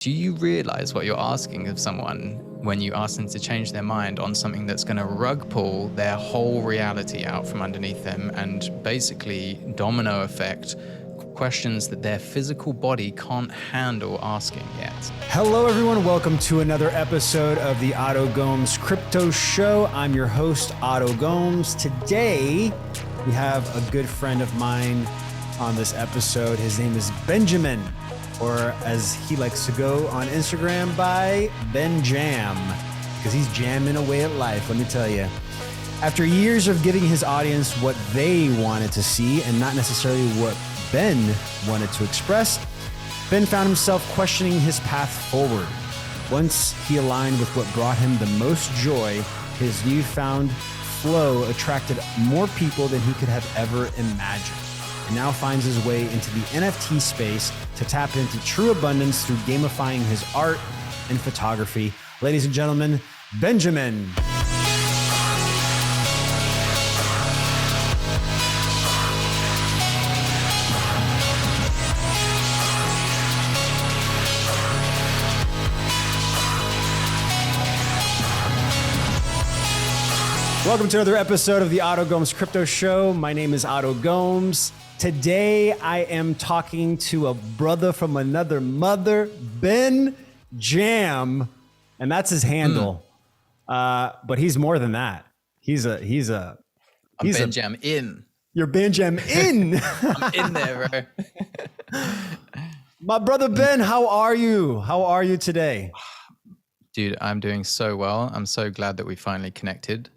Do you realize what you're asking of someone when you ask them to change their mind on something that's going to rug pull their whole reality out from underneath them and basically domino effect questions that their physical body can't handle asking yet? Hello, everyone. Welcome to another episode of the Oto Gomes Crypto Show. I'm your host, Oto Gomes. Today, we have a good friend of mine on this episode. His name is Benjamin, or as he likes to go on Instagram by Ben Jam, because he's jamming away at life, let me tell you. After years of giving his audience what they wanted to see and not necessarily what Ben wanted to express, Ben found himself questioning his path forward. Once he aligned with what brought him the most joy, his newfound flow attracted more people than he could have ever imagined, and now finds his way into the NFT space to tap into true abundance through gamifying his art and photography. Ladies and gentlemen, Benjamin. Welcome to another episode of the Oto Gomes Crypto Show. My name is Oto Gomes. Today, I am talking to a brother from another mother, Ben Jam, and that's his handle. But he's more than that. He's Ben Jam in. You're Ben Jam in. I'm in there, bro. My brother Ben, how are you? How are you today? Dude, I'm doing so well. I'm so glad that we finally connected.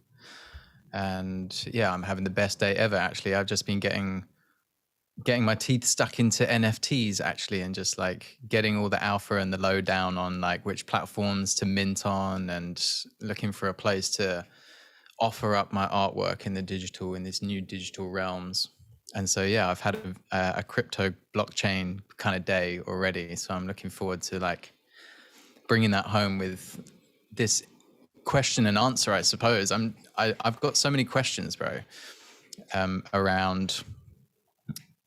And yeah, I'm having the best day ever, actually. I've just been getting my teeth stuck into NFTs, actually, and just like getting all the alpha and the lowdown on like which platforms to mint on, and looking for a place to offer up my artwork in these new digital realms. And so, yeah, I've had a crypto blockchain kind of day already. So I'm looking forward to like bringing that home with this question and answer, I suppose. I've got so many questions, bro, around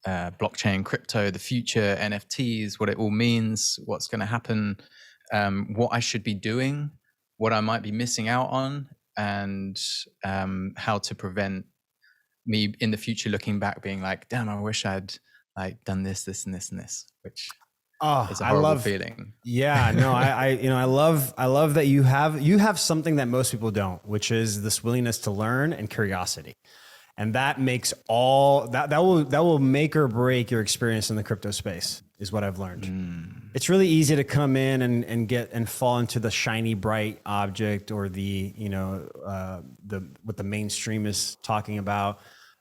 blockchain, crypto, the future, NFTs, what it all means, what's going to happen, what I should be doing, what I might be missing out on, and how to prevent me in the future looking back being like, damn, I wish I'd like done this, and this, which is a horrible feeling. Yeah, no, I love that you have something that most people don't, which is this willingness to learn and curiosity. And that makes that will make or break your experience in the crypto space, is what I've learned. It's really easy to come in and fall into the shiny, bright object, or the what the mainstream is talking about.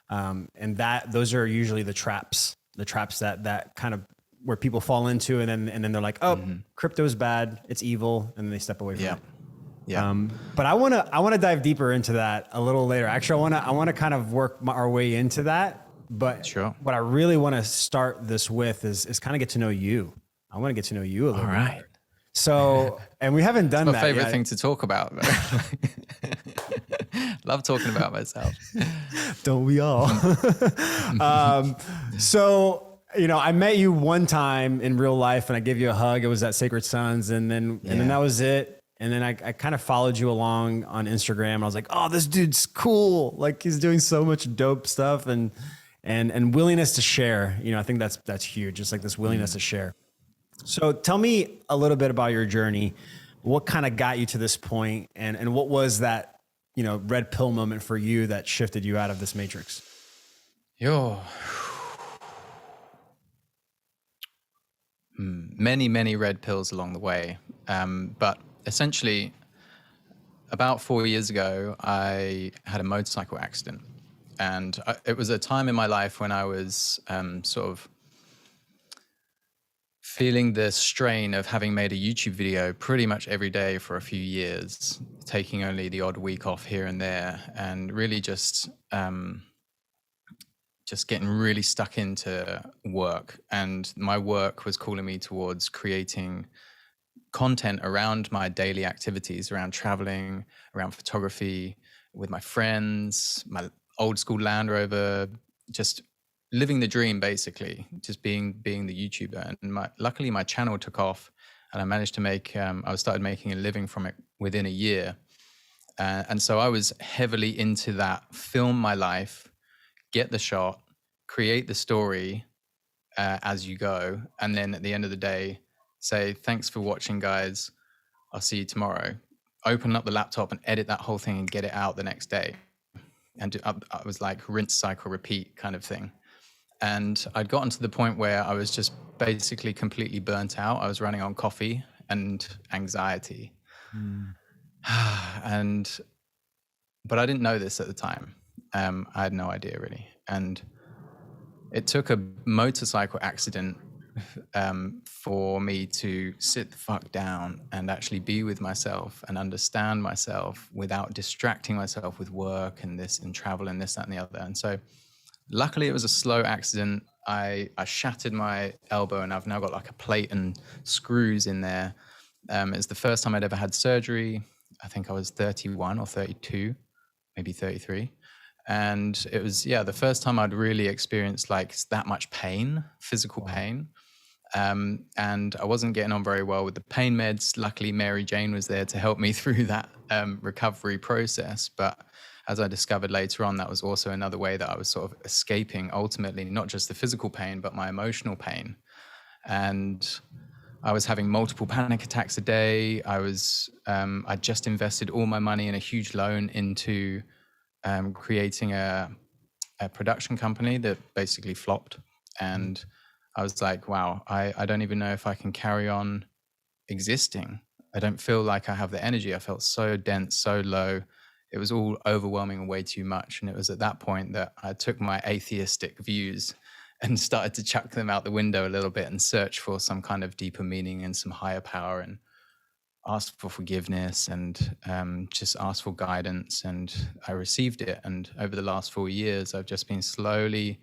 And those are usually the traps that kind of where people fall into, and then they're like, oh, crypto is bad, it's evil, and they step away from it. Yeah. But I want to dive deeper into that a little later. Actually, I want to kind of work our way into that. But sure. What I really want to start this with is kind of get to know you. I want to get to know you a little bit. All right. So, and we haven't done that. My favorite thing to talk about. Love talking about myself. Don't we all? So, I met you one time in real life, and I gave you a hug. It was at Sacred Sons, and then that was it. And then I kind of followed you along on Instagram. I was like, oh, this dude's cool. Like, he's doing so much dope stuff, and willingness to share. I think that's huge. Just like this willingness to share. So tell me a little bit about your journey. What kind of got you to this point, and what was that, red pill moment for you that shifted you out of this matrix? Many red pills along the way. But essentially, about 4 years ago, I had a motorcycle accident. And it was a time in my life when I was sort of feeling the strain of having made a YouTube video pretty much every day for a few years, taking only the odd week off here and there, and really just getting really stuck into work. And my work was calling me towards creating content around my daily activities, around traveling, around photography, with my friends, my old school Land Rover, just living the dream, basically, just being the YouTuber. And luckily my channel took off, and I managed to make. I started making a living from it within a year, and so I was heavily into that. Film my life, get the shot, create the story as you go, and then at the end of the day, say thanks for watching, guys. I'll see you tomorrow. Open up the laptop and edit that whole thing and get it out the next day. And I was like rinse, cycle, repeat kind of thing. And I'd gotten to the point where I was just basically completely burnt out. I was running on coffee and anxiety. And but I didn't know this at the time. I had no idea really. And it took a motorcycle accident for me to sit the fuck down and actually be with myself and understand myself without distracting myself with work and this and travel and this, that, and the other. And so luckily it was a slow accident. I shattered my elbow and I've now got like a plate and screws in there. It's the first time I'd ever had surgery. I think I was 31 or 32, maybe 33. And it was, the first time I'd really experienced like that much pain, physical pain. And I wasn't getting on very well with the pain meds. Luckily, Mary Jane was there to help me through that recovery process. But as I discovered later on, that was also another way that I was sort of escaping, ultimately, not just the physical pain, but my emotional pain. And I was having multiple panic attacks a day. I just invested all my money in a huge loan into creating a production company that basically flopped. And I was like, wow, I don't even know if I can carry on existing. I don't feel like I have the energy. I felt so dense, so low. It was all overwhelming and way too much. And it was at that point that I took my atheistic views and started to chuck them out the window a little bit and search for some kind of deeper meaning and some higher power, and ask for forgiveness and just ask for guidance. And I received it. And over the last 4 years, I've just been slowly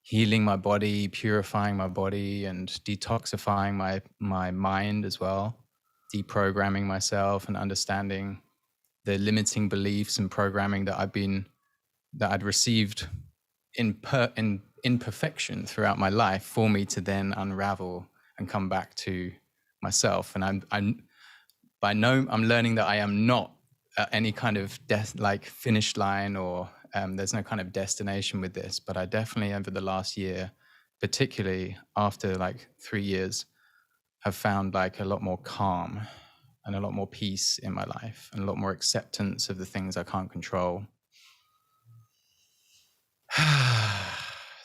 healing my body, purifying my body, and detoxifying my mind as well, deprogramming myself and understanding the limiting beliefs and programming that I'd received in imperfection throughout my life, for me to then unravel and come back to myself. And I'm learning that I am not at any kind of finish line, or there's no kind of destination with this. But I definitely, over the last year, particularly after like 3 years, have found like a lot more calm and a lot more peace in my life and a lot more acceptance of the things I can't control.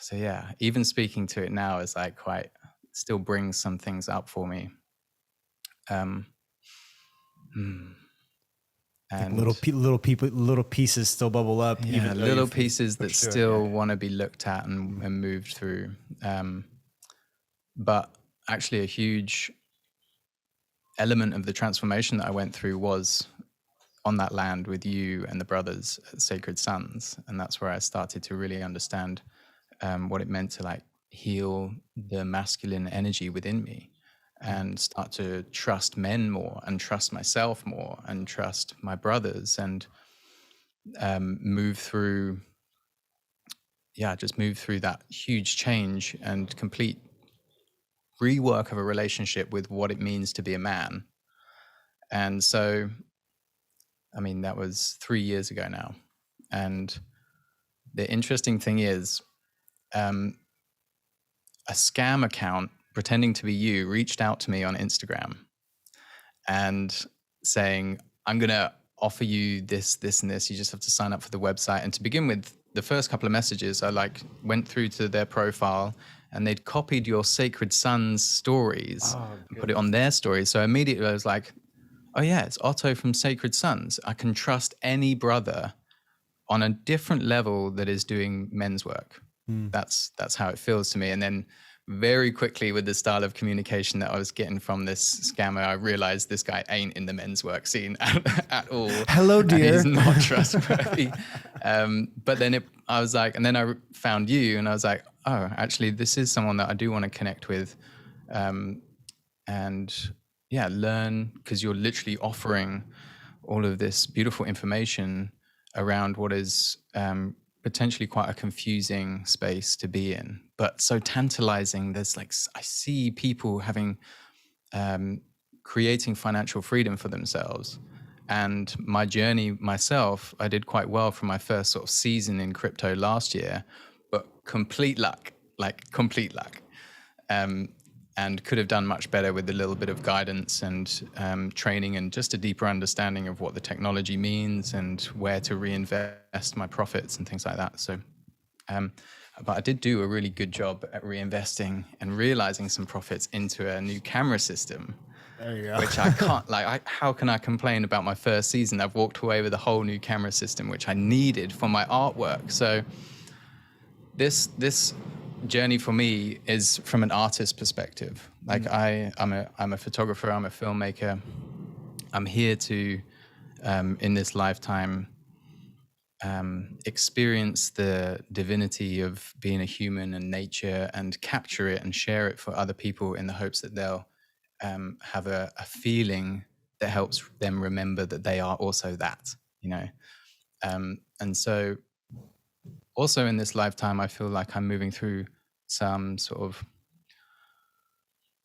So yeah, even speaking to it now is like still brings some things up for me. And like little pieces still bubble up. Yeah, even little pieces that sure, still want to be looked at and moved through. But actually a huge element of the transformation that I went through was on that land with you and the brothers at Sacred Sons. And that's where I started to really understand what it meant to like heal the masculine energy within me and start to trust men more and trust myself more and trust my brothers, and move through that huge change and complete rework of a relationship with what it means to be a man. And so, I mean, that was 3 years ago now. And the interesting thing is, a scam account pretending to be you reached out to me on Instagram and saying, I'm going to offer you this, this, and this. You just have to sign up for the website. And to begin with, the first couple of messages, I went through to their profile and they'd copied your Sacred Sons stories and put it on their stories. So immediately I was like, oh yeah, it's Otto from Sacred Sons. I can trust any brother on a different level that is doing men's work. That's how it feels to me. And then very quickly, with the style of communication that I was getting from this scammer, I realized this guy ain't in the men's work scene at all. Hello, dear. He's not trustworthy. But then I was like, and then I found you, and I was like, oh, actually, this is someone that I do want to connect with, and yeah, learn, because you're literally offering all of this beautiful information around what is potentially quite a confusing space to be in, but so tantalizing. There's I see people having creating financial freedom for themselves. And my journey myself, I did quite well from my first sort of season in crypto last year, but complete luck, like complete luck. And could have done much better with a little bit of guidance and training and just a deeper understanding of what the technology means and where to reinvest my profits and things like that. So, but I did do a really good job at reinvesting and realizing some profits into a new camera system. There you go. Which I can't, how can I complain about my first season? I've walked away with a whole new camera system, which I needed for my artwork. So this journey for me is from an artist perspective. Like I'm a photographer, I'm a filmmaker. I'm here to, in this lifetime, experience the divinity of being a human and nature and capture it and share it for other people in the hopes that they'll have a feeling that helps them remember that they are also that, and so also in this lifetime, I feel like I'm moving through some sort of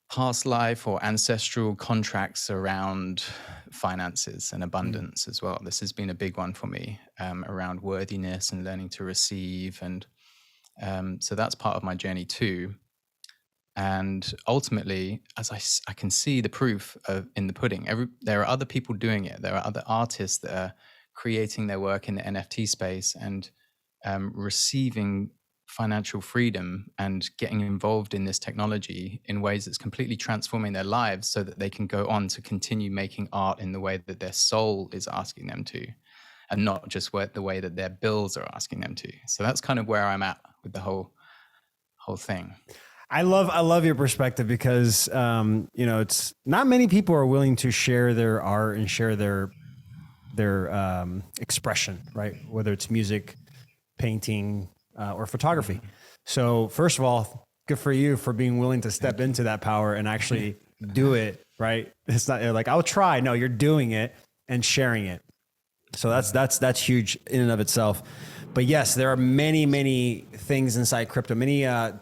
past life or ancestral contracts around finances and abundance as well. This has been a big one for me, around worthiness and learning to receive. And so that's part of my journey too. And ultimately, as I can see the proof in the pudding, there are other people doing it. There are other artists that are creating their work in the NFT space and receiving financial freedom and getting involved in this technology in ways that's completely transforming their lives so that they can go on to continue making art in the way that their soul is asking them to, and not just the way that their bills are asking them to. So that's kind of where I'm at with the whole thing. I love your perspective because, it's not many people are willing to share their art and share their expression, right? Whether it's music, painting, or photography. So first of all, good for you for being willing to step into that power and actually do it, right? It's not like, I'll try. No, you're doing it and sharing it. So that's huge in and of itself. But yes, there are many things inside crypto, many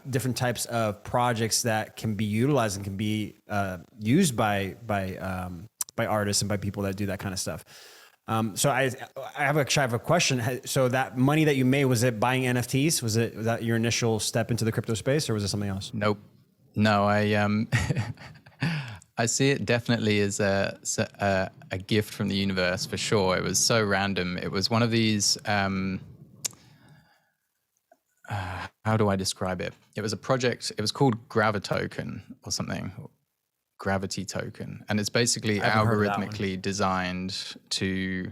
different types of projects that can be utilized and can be used by artists and by people that do that kind of stuff. So I have a question. So that money that you made, was it buying NFTs? Was that your initial step into the crypto space, or was it something else? Nope. No, I see it definitely as a gift from the universe for sure. It was so random. It was one of these, how do I describe it? It was a project, it was called Gravitoken or something. Gravity token, and it's basically algorithmically designed to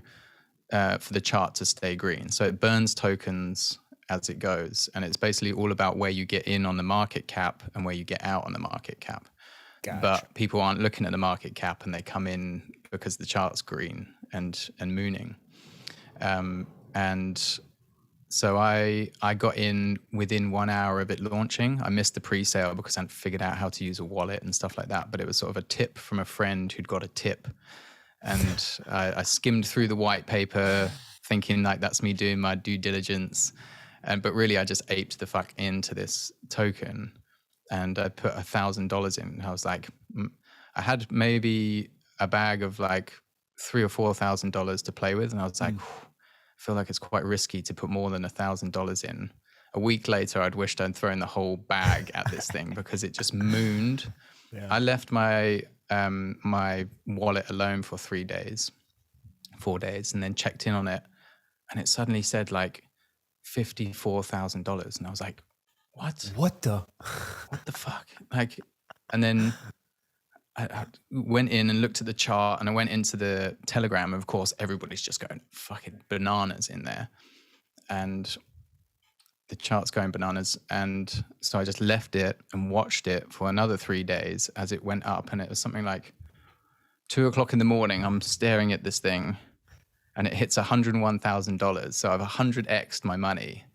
for the chart to stay green. So it burns tokens as it goes, and it's basically all about where you get in on the market cap and where you get out on the market cap. Gotcha. But people aren't looking at the market cap, and they come in because the chart's green and mooning. And so I got in within 1 hour of it launching. I missed the pre-sale because I hadn't figured out how to use a wallet and stuff like that. But it was sort of a tip from a friend who'd got a tip. And I skimmed through the white paper thinking like that's me doing my due diligence. But really I just aped the fuck into this token. And I put $1,000 in. And I was like, I had maybe a bag of like $3,000 or $4,000 to play with. And I was like, I feel like it's quite risky to put more than $1,000 in. A week later, I'd wished I'd thrown the whole bag at this thing because it just mooned. Yeah. I left my my wallet alone for 4 days, and then checked in on it, and it suddenly said like $54,000, and I was like, "What the fuck?" Like, and then I went in and looked at the chart, and I went into the Telegram. Of course, everybody's just going fucking bananas in there, and the chart's going bananas. And so I just left it and watched it for another 3 days as it went up. And it was something like 2 o'clock in the morning. I'm staring at this thing, and it hits $101,000. So I've 100x'd my money.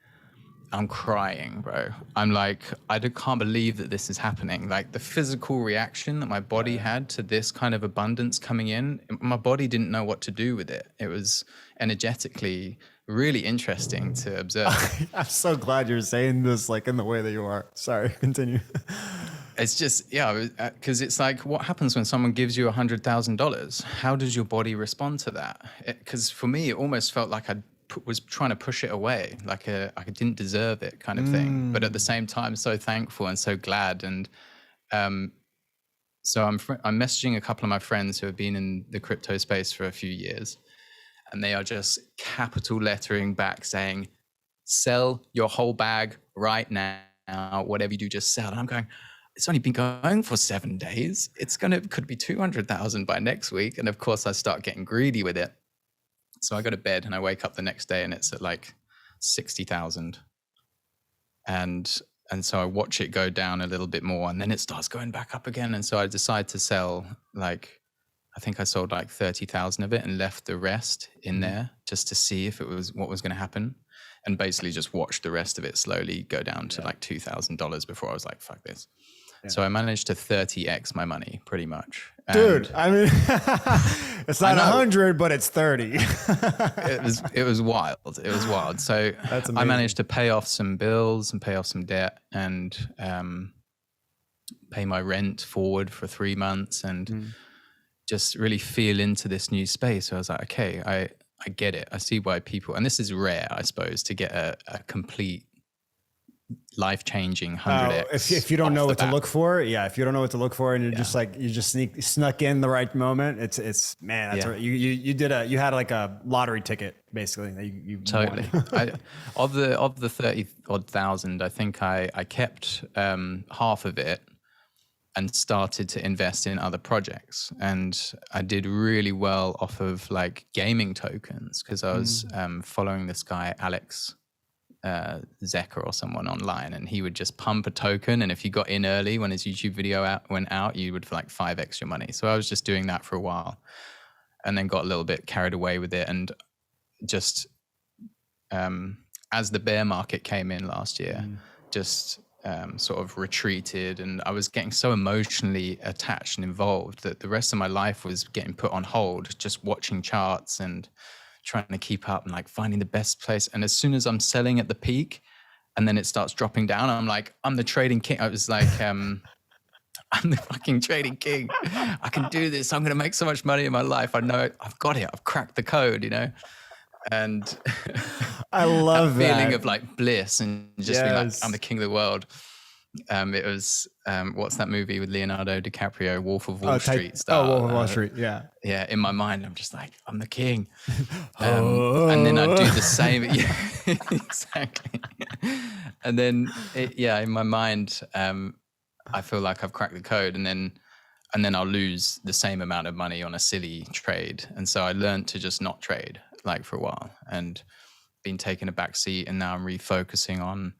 I'm crying, bro. I'm like, I can't believe that this is happening. Like the physical reaction that my body had to this kind of abundance coming in, my body didn't know what to do with it. It was energetically really interesting to observe. I'm so glad you're saying this like in the way that you are. Sorry, continue. it's just, yeah, because it's like, what happens when someone gives you $100,000? How does your body respond to that? Because for me, it almost felt like was trying to push it away, like I didn't deserve it kind of thing. But at the same time, so thankful and so glad. And so I'm messaging a couple of my friends who have been in the crypto space for a few years, and they are just capital lettering back saying, sell your whole bag right now. Whatever you do, just sell. And I'm going, it's only been going for 7 days. Could be 200,000 by next week. And of course I start getting greedy with it. So I go to bed and I wake up the next day and it's at like 60,000. And so I watch it go down a little bit more and then it starts going back up again. And so I decide to sell, like, I think I sold like 30,000 of it and left the rest in there just to see if it was what was going to happen. And basically just watched the rest of it slowly go down to like $2,000 before I was like, fuck this. Yeah. So I managed to 30x my money pretty much. Dude, I mean, it's not 100, but it's 30. It was wild. It was wild. So I managed to pay off some bills and pay off some debt and pay my rent forward for 3 months and just really feel into this new space. So I was like, okay, I get it. I see why people, and this is rare, I suppose, to get a complete life-changing 100x. If you don't know what to look for, if you don't know what to look for, and you're just like you just snuck in the right moment, it's man, that's right. You had like a lottery ticket basically. You totally. Of the 30,000 odd, I think I kept half of it and started to invest in other projects. And I did really well off of like gaming tokens because I was following this guy, Alex Zecker or someone online, and he would just pump a token. And if you got in early when his YouTube video went out, you would like 5x your money. So I was just doing that for a while and then got a little bit carried away with it. And just as the bear market came in last year, just sort of retreated, and I was getting so emotionally attached and involved that the rest of my life was getting put on hold, just watching charts and trying to keep up and like finding the best place. And as soon as I'm selling at the peak and then it starts dropping down, I'm like, I'm the trading king. I was like, I'm the fucking trading king. I can do this. I'm going to make so much money in my life. I know it. I've got it. I've cracked the code, you know? And I love that feeling of like bliss and just being like, I'm the king of the world. It was what's that movie with Leonardo DiCaprio, Wolf of Wall Street style. Wolf of Wall Street, yeah. In my mind I'm just like, I'm the king. And then I do the same. Yeah, exactly. And then in my mind I feel like I've cracked the code, and then I'll lose the same amount of money on a silly trade. And so I learned to just not trade like for a while and been taking a back seat, and now I'm refocusing on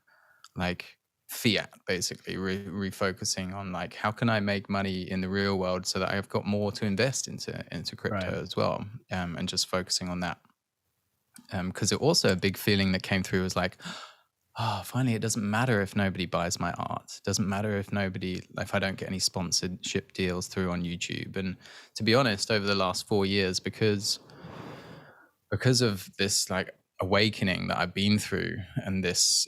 like fiat, basically refocusing on like, how can I make money in the real world so that I've got more to invest into crypto as well, and just focusing on that, because it also a big feeling that came through was like, finally, it doesn't matter if nobody buys my art. It doesn't matter if I don't get any sponsorship deals through on YouTube. And to be honest, over the last 4 years, because of this like awakening that I've been through and this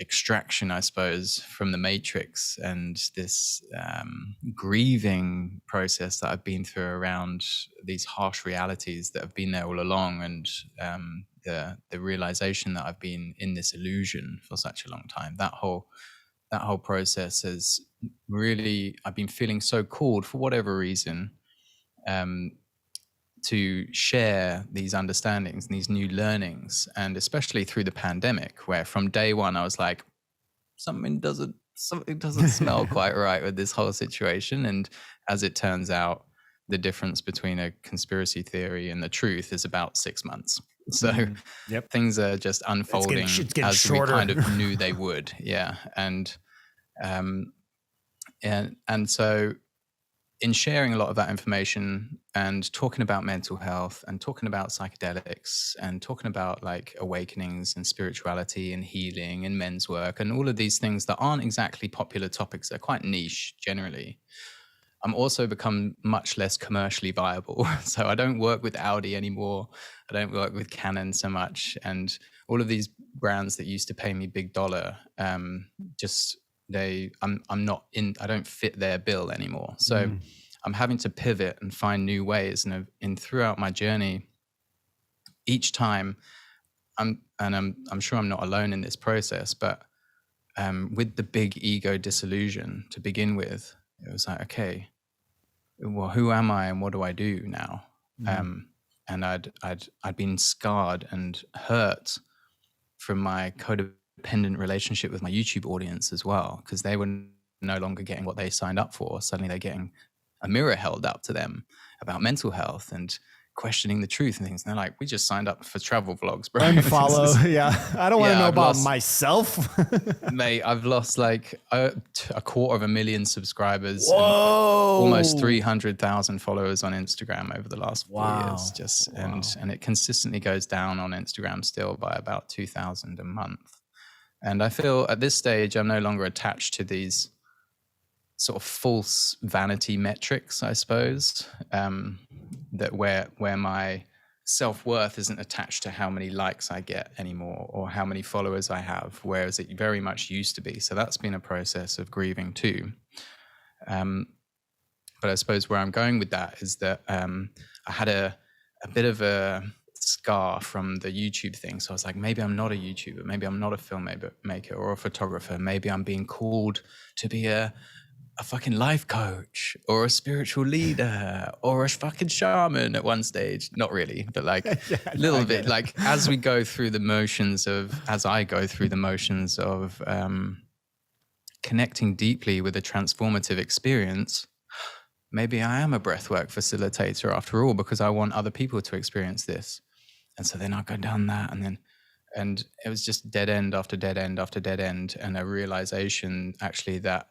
extraction, I suppose, from the matrix, and this grieving process that I've been through around these harsh realities that have been there all along, and the realization that I've been in this illusion for such a long time, that whole process has really, I've been feeling so called for whatever reason to share these understandings and these new learnings. And especially through the pandemic, where from day one I was like, something doesn't smell quite right with this whole situation. And as it turns out, the difference between a conspiracy theory and the truth is about 6 months. So things are just unfolding as shorter. We kind of knew they would. Yeah. And so in sharing a lot of that information and talking about mental health and talking about psychedelics and talking about like awakenings and spirituality and healing and men's work and all of these things that aren't exactly popular topics, they're quite niche generally, I'm also become much less commercially viable. So I don't work with Audi anymore. I don't work with Canon so much. And all of these brands that used to pay me big dollar, just I'm not in, I don't fit their bill anymore. So Mm. I'm having to pivot and find new ways. And throughout my journey, each time I'm sure I'm not alone in this process, but with the big ego disillusion to begin with, it was like, okay, well, who am I and what do I do now? Mm. And I'd been scarred and hurt from my codependent relationship with my YouTube audience as well, because they were no longer getting what they signed up for. Suddenly they're getting a mirror held up to them about mental health and questioning the truth and things. And they're like, we just signed up for travel vlogs, bro. Unfollow. Yeah. I don't want to know I've about lost, myself. mate, I've lost like a 250,000 subscribers and Whoa. almost 300,000 followers on Instagram over the last 4 years. Wow. And it consistently goes down on Instagram still by about 2,000 a month. And I feel at this stage, I'm no longer attached to these sort of false vanity metrics, I suppose, that where my self-worth isn't attached to how many likes I get anymore or how many followers I have, whereas it very much used to be. So that's been a process of grieving too. But I suppose where I'm going with that is that I had a bit of a scar from the YouTube thing. So I was like, maybe I'm not a YouTuber, maybe I'm not a filmmaker or a photographer, maybe I'm being called to be a fucking life coach or a spiritual leader or a fucking shaman at one stage. Not really, but like a little bit, like as I go through the motions of connecting deeply with a transformative experience, maybe I am a breathwork facilitator after all, because I want other people to experience this. And so then I'll go down that and it was just dead end after dead end after dead end. And a realization actually that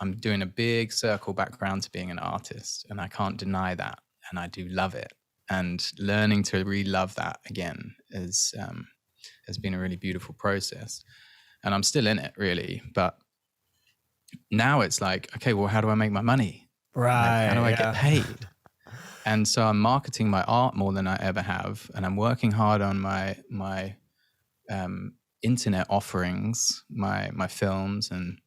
I'm doing a big circle back around to being an artist, and I can't deny that. And I do love it. And learning to re-love that again has been a really beautiful process. And I'm still in it, really. But now it's like, okay, well, how do I make my money? Right. Like, how do I get paid? And so I'm marketing my art more than I ever have. And I'm working hard on my internet offerings, my films, and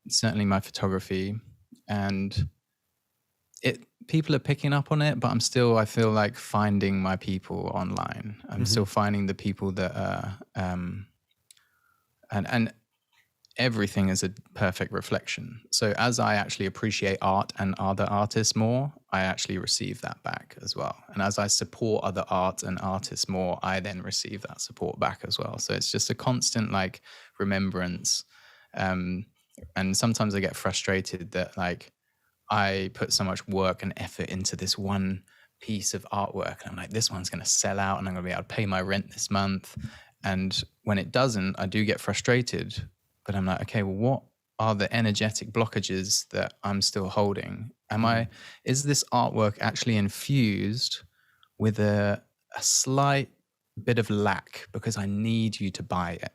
certainly my photography, and people are picking up on it, but I feel like finding my people online. I'm still finding the people that are and everything is a perfect reflection. So as I actually appreciate art and other artists more, I actually receive that back as well. And as I support other art and artists more, I then receive that support back as well. So it's just a constant like remembrance. And sometimes I get frustrated that like I put so much work and effort into this one piece of artwork, and I'm like, this one's going to sell out and I'm going to be able to pay my rent this month. And when it doesn't, I do get frustrated, but I'm like, okay, well, what are the energetic blockages that I'm still holding? Is this artwork actually infused with a slight bit of lack because I need you to buy it?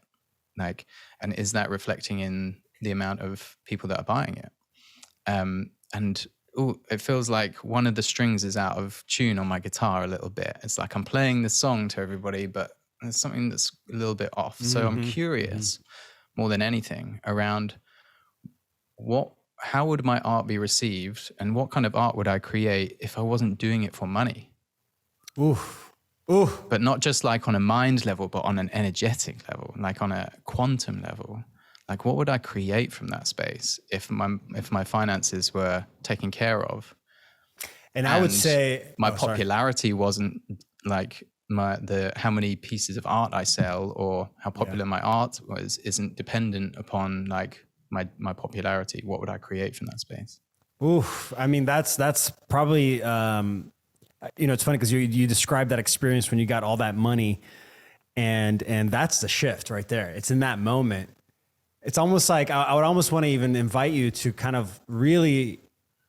Like, and is that reflecting in the amount of people that are buying it? And it feels like one of the strings is out of tune on my guitar a little bit. It's like I'm playing the song to everybody, but there's something that's a little bit off. So I'm curious more than anything around how would my art be received, and what kind of art would I create if I wasn't doing it for money? Oof. But not just like on a mind level, but on an energetic level, like on a quantum level. Like, what would I create from that space if my finances were taken care of? And I would say my popularity wasn't like how many pieces of art I sell or how popular my art isn't dependent upon like my popularity. What would I create from that space? Oof. I mean, that's probably, it's funny because you described that experience when you got all that money, and that's the shift right there. It's in that moment. It's almost like I would almost want to even invite you to kind of really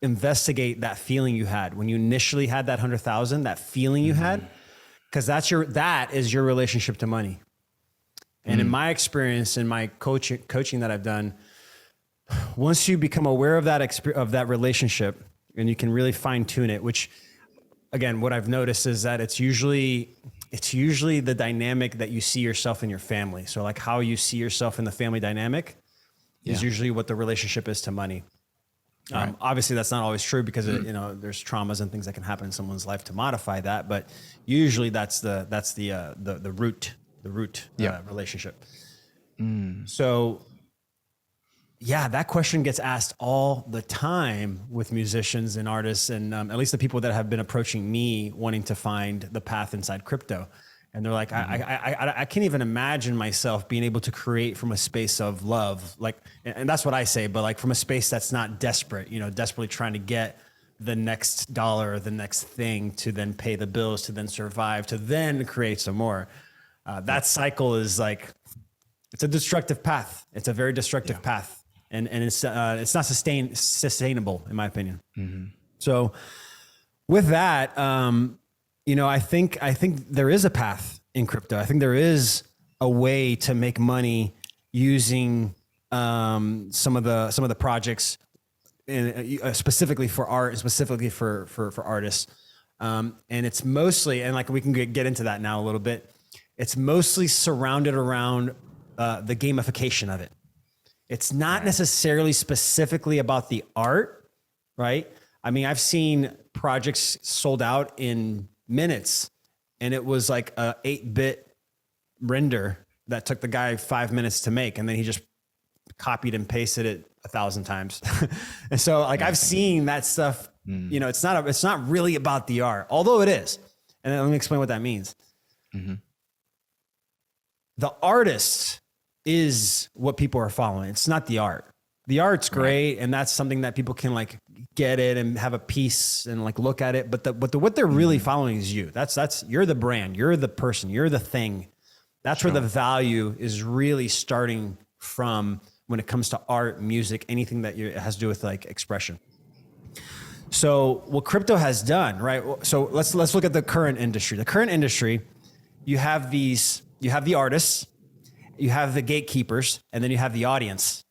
investigate that feeling you had when you initially had that 100,000, that feeling you had, because that is your relationship to money. And in my experience, in my coaching that I've done, once you become aware of that relationship and you can really fine tune it, which again, what I've noticed is that it's usually the dynamic that you see yourself in your family. So like how you see yourself in the family dynamic, is usually what the relationship is to money. Right. Obviously that's not always true because there's traumas and things that can happen in someone's life to modify that, but usually that's the root relationship. So yeah, that question gets asked all the time with musicians and artists, and at least the people that have been approaching me wanting to find the path inside crypto. And they're like, I can't even imagine myself being able to create from a space of love. Like, and that's what I say, but like from a space that's not desperate, desperately trying to get the next dollar or the next thing to then pay the bills, to then survive, to then create some more. That cycle is like, it's a destructive path. It's a very destructive path. And it's not sustainable in my opinion. So with that, I think there is a path in crypto. I think there is a way to make money using some of the projects, specifically for art, specifically for artists. And it's mostly, and like we can get into that now a little bit. It's mostly surrounded around the gamification of it. It's not necessarily specifically about the art, right? I mean, I've seen projects sold out in minutes, and it was like a 8-bit render that took the guy 5 minutes to make, and then he just copied and pasted it 1,000 times. And so like I've seen that stuff, it's not really about the art, although it is. And then let me explain what that means. The artist is what people are following. It's not the art. The art's great, and that's something that people can like get it and have a piece and like look at it. But what they're really following is you. That's you're the brand, you're the person, you're the thing. That's where the value is really starting from when it comes to art, music, anything that has to do with like expression. So what crypto has done, right? So let's look at the current industry. The current industry, you have the artists, you have the gatekeepers, and then you have the audience.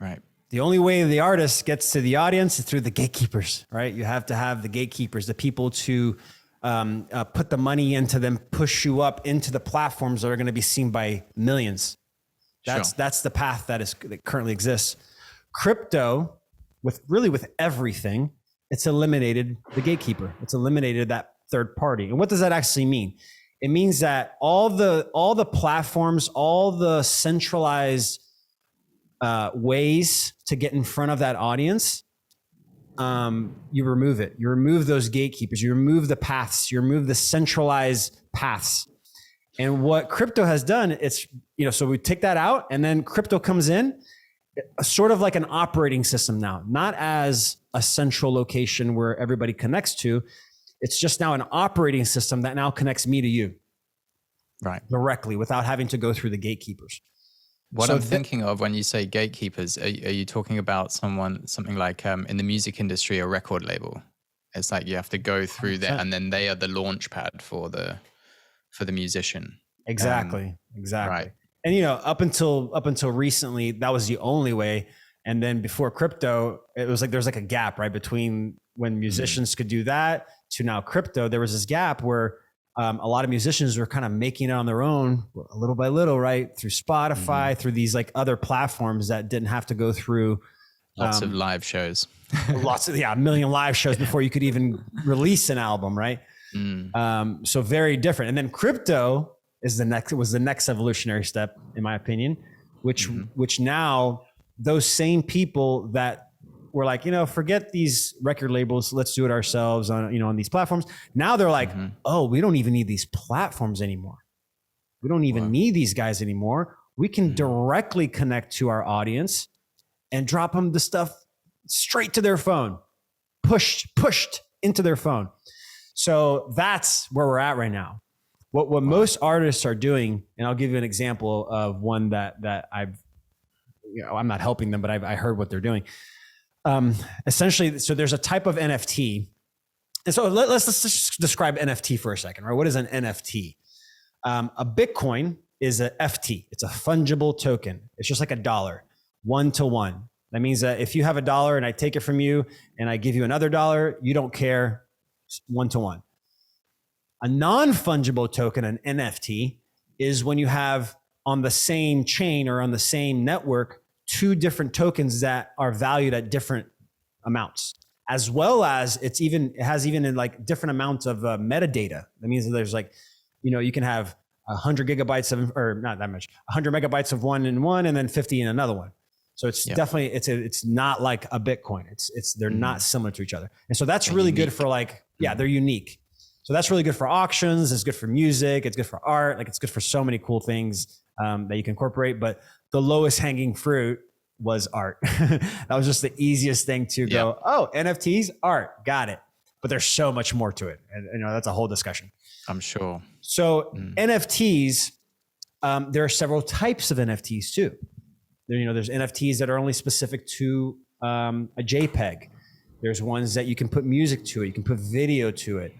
Right. The only way the artist gets to the audience is through the gatekeepers, right? You have to have the gatekeepers, the people to put the money into them, push you up into the platforms that are going to be seen by millions. That's the path that currently exists. Crypto, with everything, it's eliminated the gatekeeper. It's eliminated that third party. And what does that actually mean? It means that all the platforms, all the centralized ways to get in front of that audience, you remove it. You remove those gatekeepers. You remove the paths. You remove the centralized paths. And what crypto has done, it's, so we take that out, and then crypto comes in, sort of like an operating system now, not as a central location where everybody connects to. It's just now an operating system that now connects me to you, right, directly, without having to go through the gatekeepers. What I'm thinking of when you say gatekeepers, are you talking about something like in the music industry, a record label? It's like you have to go through there, and then they are the launch pad for the musician. Exactly. Right. And up until recently, that was the only way. And then before crypto, it was like there's like a gap, right, between when musicians could do that to now crypto. There was this gap where a lot of musicians were kind of making it on their own, little by little, right, through Spotify, through these like other platforms that didn't have to go through lots of live shows, a million live shows before you could even release an album, right? So very different. And then crypto was the next evolutionary step, in my opinion, which now those same people that were like, forget these record labels, let's do it ourselves on these platforms. Now they're like, oh, we don't even need these platforms anymore. We don't even need these guys anymore. We can directly connect to our audience and drop them the stuff straight to their phone, pushed into their phone. So that's where we're at right now. What most artists are doing, and I'll give you an example of one that I'm not helping them, but I heard what they're doing. Essentially, so there's a type of NFT. And so let's just describe NFT for a second, right? What is an NFT? A Bitcoin is a FT. It's a fungible token. It's just like $1, 1 to 1. That means that if you have $1 and I take it from you and I give you another $1, you don't care, 1 to 1. A non-fungible token, an NFT, is when you have on the same chain or on the same network two different tokens that are valued at different amounts, as well as it has in like different amounts of metadata. That means that there's like, you can have 100 gigabytes of, or not that much, 100 megabytes of one in one, and then 50 in another one. So it's definitely, it's not like a Bitcoin. They're not similar to each other. And so that's really good for like, they're unique. So that's really good for auctions. It's good for music. It's good for art. Like it's good for so many cool things that you can incorporate. But the lowest hanging fruit was art. That was just the easiest thing to go, oh, NFTs, art, got it. But there's so much more to it. And that's a whole discussion. I'm sure. So NFTs, there are several types of NFTs too. There's NFTs that are only specific to a JPEG. There's ones that you can put music to it. You can put video to it.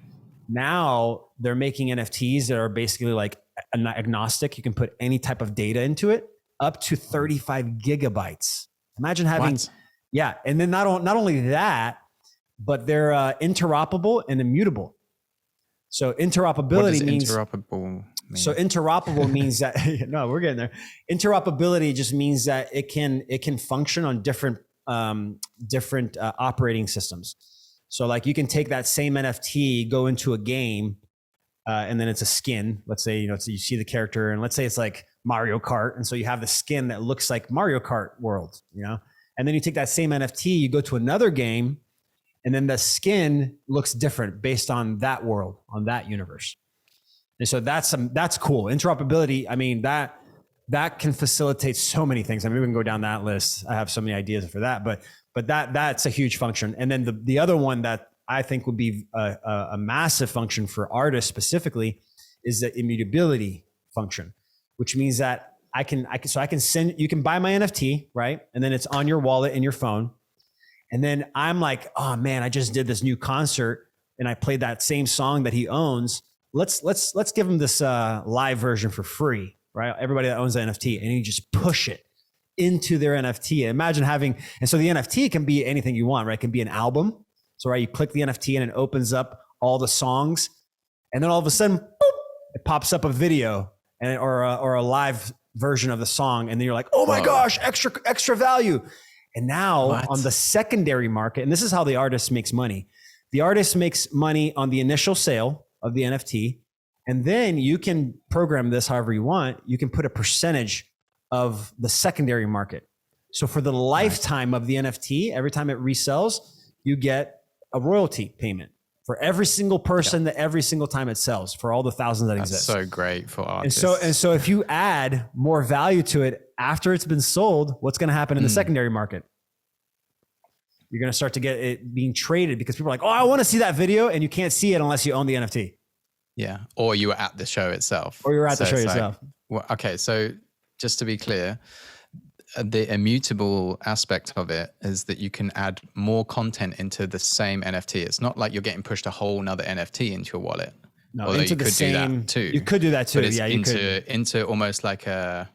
Now they're making NFTs that are basically like agnostic. You can put any type of data into it, up to 35 gigabytes. Imagine having, and then not only that, but they're interoperable and immutable. So interoperability means interoperable mean? So interoperable means that no, we're getting there. Interoperability just means that it can function on different operating systems. So like you can take that same NFT, go into a game, and then it's a skin. Let's say you see the character, and let's say it's like Mario Kart, and so you have the skin that looks like Mario Kart world, and then you take that same NFT, you go to another game, and then the skin looks different based on that world, on that universe. And so that's cool. Interoperability, I mean, that can facilitate so many things. I mean, we can go down that list. I have so many ideas for that, but that's a huge function. And then the other one that I think would be a massive function for artists specifically is the immutability function, which means that I can send, you can buy my NFT, right? And then it's on your wallet in your phone. And then I'm like, oh man, I just did this new concert and I played that same song that he owns. Let's give him this live version for free, right? Everybody that owns the NFT, and you just push it into their NFT. Imagine and so the NFT can be anything you want, right? It can be an album. So right, you click the NFT and it opens up all the songs, and then all of a sudden, boop, it pops up a video or a live version of the song, and then you're like, oh my gosh, extra value. And now on the secondary market, and this is how the artist makes money. The artist makes money on the initial sale of the NFT, and then you can program this however you want. You can put a percentage of the secondary market. So for the lifetime of the NFT, every time it resells, you get a royalty payment for every single person that every single time it sells, for all the thousands that exist. That's so great for artists. And so if you add more value to it after it's been sold, what's going to happen in the secondary market? You're going to start to get it being traded because people are like, oh, I want to see that video. And you can't see it unless you own the NFT. Yeah. Or you were at the show itself. Or you're at the show yourself. Okay. So just to be clear, the immutable aspect of it is that you can add more content into the same NFT. It's not like you're getting pushed a whole nother NFT into your wallet. No, although into you could do that too. You could do that too. But it's yeah, into almost like I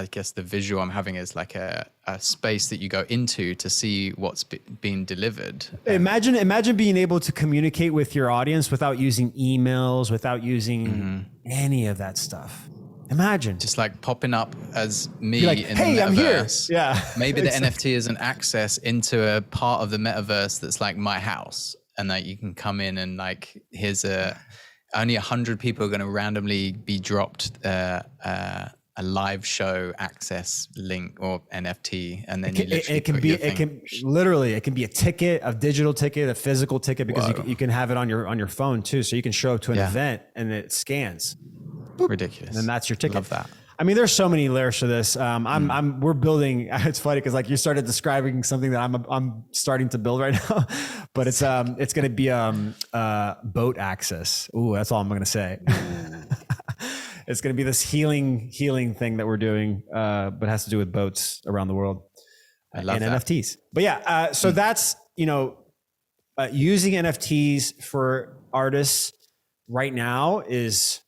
guess the visual I'm having is like a space that you go into to see what's being delivered. Imagine being able to communicate with your audience without using emails, without using any of that stuff. Imagine just like popping up as me like, in hey, the metaverse. I'm here. Yeah. Maybe the NFT is an access into a part of the metaverse that's like my house, and that you can come in and like, here's only 100 people are going to randomly be dropped a live show access link or NFT, and then it can be a ticket, a digital ticket, a physical ticket, because you can have it on your phone too, so you can show up to an event and it scans. Boop, ridiculous. And that's your ticket. Love that. I mean, there's so many layers to this. We're building. It's funny because like you started describing something that I'm starting to build right now, but it's going to be boat access. Ooh, that's all I'm going to say. It's going to be this healing thing that we're doing, but it has to do with boats around the world. I love and that. NFTs. But yeah, so that's using NFTs for artists right now is.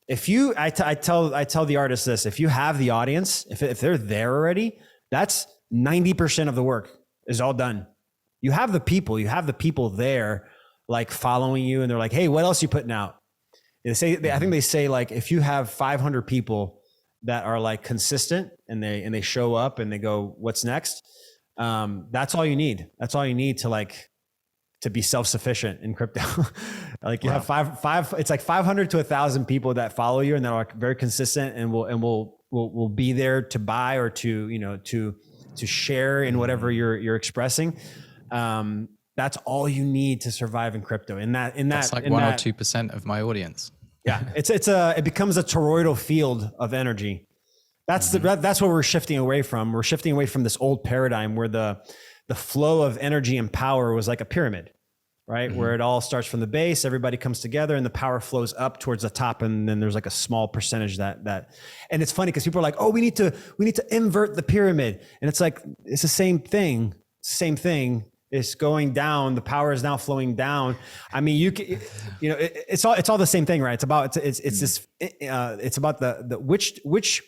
I tell the artists this: if you have the audience, if they're there already, that's 90% of the work is all done. You have the people there, like following you, and they're like, "Hey, what else are you putting out?" I think they say like if you have 500 people that are like consistent and they show up and they go, what's next? That's all you need. That's all you need to be self-sufficient in crypto. Like you have five, it's like 500 to 1,000 people that follow you and that are very consistent and will be there to buy or to share in whatever you're expressing. That's all you need to survive in crypto. That's like 1 or 2% of my audience. Yeah. It becomes a toroidal field of energy. That's what we're shifting away from. We're shifting away from this old paradigm where the flow of energy and power was like a pyramid, right? Where it all starts from the base, everybody comes together and the power flows up towards the top. And then there's like a small percentage that, and it's funny because people are like, oh, we need to invert the pyramid. And it's like, it's the same thing. It's going down. The power is now flowing down. I mean, it's all the same thing, right? It's about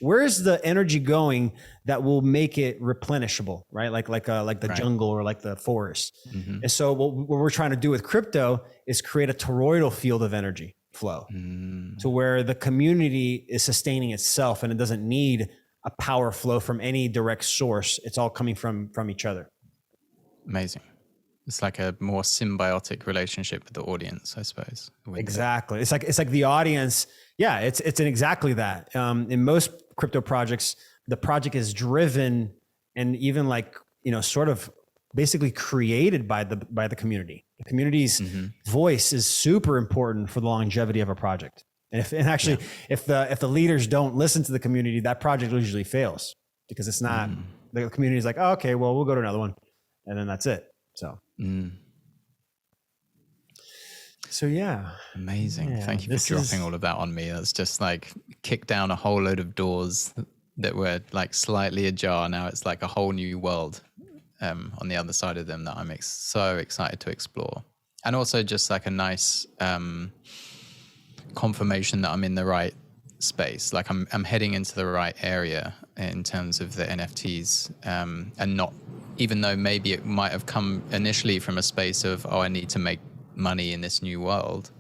where's the energy going that will make it replenishable, right? Like the jungle or like the forest. And so what we're trying to do with crypto is create a toroidal field of energy flow to where the community is sustaining itself and it doesn't need a power flow from any direct source. It's all coming from each other. Amazing. It's like a more symbiotic relationship with the audience, I suppose. Exactly. It's like the audience. Yeah, it's exactly that. In most crypto projects, the project is driven and even sort of basically created by the community. The community's voice is super important for the longevity of a project. And if the leaders don't listen to the community, that project usually fails because it's not the community is like, oh, okay, well, we'll go to another one, and then that's it. So yeah. Amazing. Yeah, thank you for dropping all of that on me. That's just like kicked down a whole load of doors that were like slightly ajar. Now it's like a whole new world on the other side of them that I'm so excited to explore. And also just like a nice confirmation that I'm in the right space. Like I'm heading into the right area in terms of the NFTs and not, even though maybe it might have come initially from a space of, I need to make money in this new world.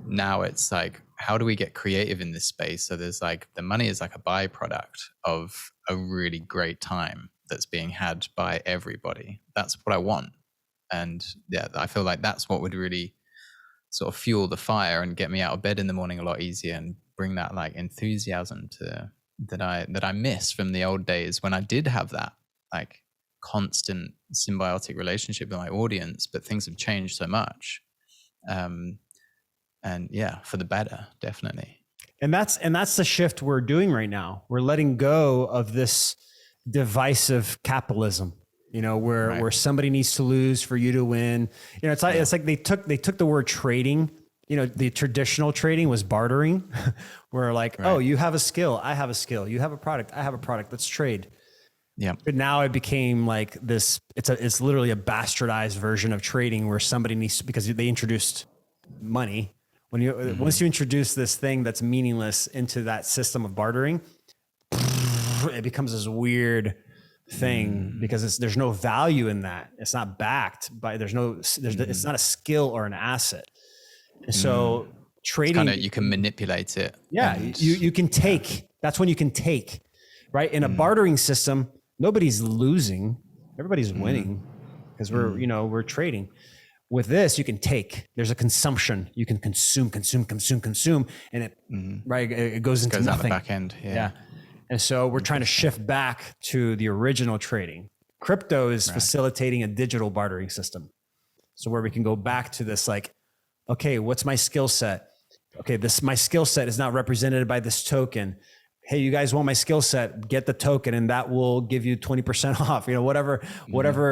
Now it's like, how do we get creative in this space? So there's like, the money is like a byproduct of a really great time that's being had by everybody. That's what I want. And yeah, I feel like that's what would really sort of fuel the fire and get me out of bed in the morning a lot easier and bring that like enthusiasm that I miss from the old days when I did have that like constant symbiotic relationship with my audience, but things have changed so much. And yeah, for the better, definitely. And that's the shift we're doing right now. We're letting go of this divisive capitalism, where somebody needs to lose for you to win. It's like they took the word trading. The traditional trading was bartering, where oh, you have a skill, I have a skill. You have a product, I have a product. Let's trade. Yeah. But now it became like this. It's literally a bastardized version of trading where somebody needs to, because they introduced money. Once you introduce this thing that's meaningless into that system of bartering, it becomes this weird thing because there's no value in that. It's not backed by, it's not a skill or an asset. And so trading, you can manipulate it. Yeah. You can take, that's when you can take, right? In a bartering system, nobody's losing, everybody's winning because we're trading. With this, you can take. There's a consumption. You can consume, and it goes into nothing. Out the back end. Yeah. And so we're trying to shift back to the original trading. Crypto is facilitating a digital bartering system. So where we can go back to this, like, okay, what's my skill set? Okay, my skill set is not represented by this token. Hey, you guys want my skill set? Get the token, and that will give you 20% off. Whatever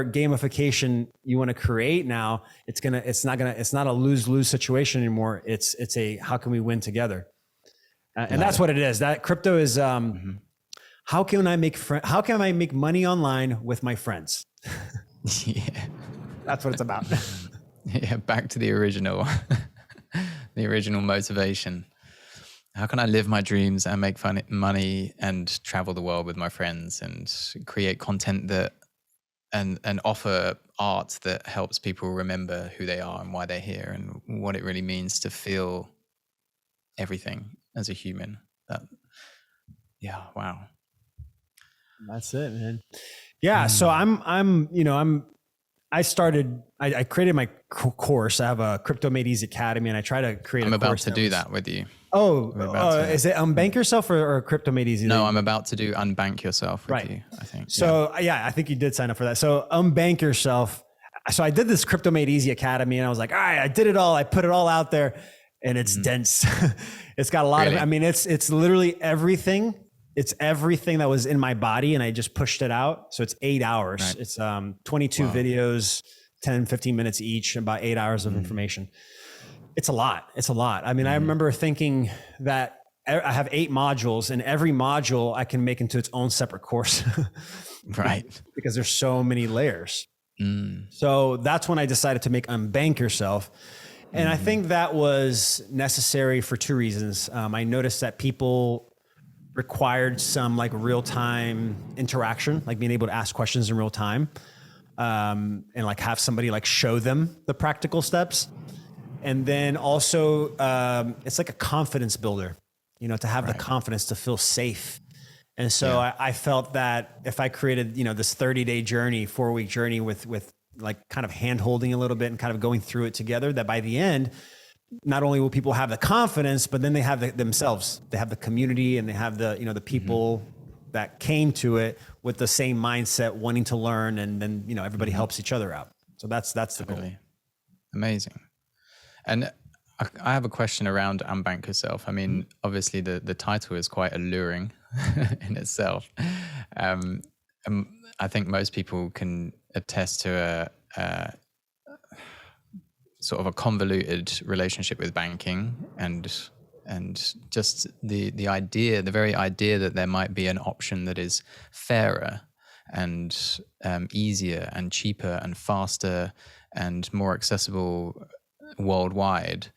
gamification you want to create now, it's not a lose-lose situation anymore. It's a how can we win together? And that's what it is. That crypto is how can I make money online with my friends? Yeah, that's what it's about. Yeah, back to the original motivation. How can I live my dreams and make money and travel the world with my friends and create content and offer art that helps people remember who they are and why they're here and what it really means to feel everything as a human. Yeah. Wow. That's it, man. Yeah. So I created my course. I have a Crypto Made Easy Academy, and I try to create I'm a about course to do that with you. Is it Unbank Yourself or Crypto Made Easy? No, I'm about to do Unbank Yourself with Right. you, I think. So I think you did sign up for that. So Unbank Yourself. So I did this Crypto Made Easy Academy, and I was like, all right, I did it all. I put it all out there, and it's dense. It's got a lot of, I mean, it's literally everything. It's everything that was in my body, and I just pushed it out. So it's 8 hours. Right. It's 22 videos, 10, 15 minutes each, about 8 hours of information. It's a lot. It's a lot. I mean, I remember thinking that I have 8 modules, and every module I can make into its own separate course. Right. Because there's so many layers. So that's when I decided to make Unbank Yourself. And I think that was necessary for 2 reasons. I noticed that people required some like real-time interaction, like being able to ask questions in real time, and like have somebody like show them the practical steps. And then also it's like a confidence builder, you know, to have the confidence to feel safe. And so I felt that if I created, you know, this 30-day journey, 4-week journey with like kind of hand holding a little bit and kind of going through it together, that by the end, not only will people have the confidence, but then they have themselves, they have the community, and they have the, you know, the people that came to it with the same mindset, wanting to learn, and then, you know, everybody helps each other out. So that's the goal. Amazing. And I have a question around Unbank Yourself. I mean, obviously the title is quite alluring in itself. I think most people can attest to a sort of a convoluted relationship with banking, and just the very idea that there might be an option that is fairer and easier and cheaper and faster and more accessible worldwide.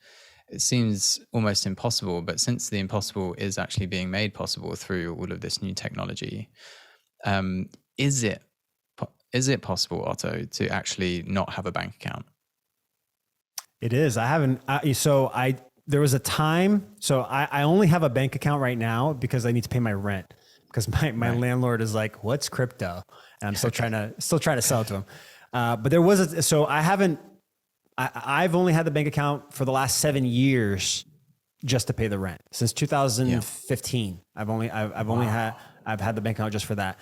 It seems almost impossible, but since the impossible is actually being made possible through all of this new technology, is it possible, Otto, to actually not have a bank account? It is. There was a time, so I only have a bank account right now because I need to pay my rent, because my landlord is like, what's crypto? And I'm still trying to sell it to him. But there was I've only had the bank account for the last 7 years just to pay the rent. Since 2015, I've had the bank account just for that.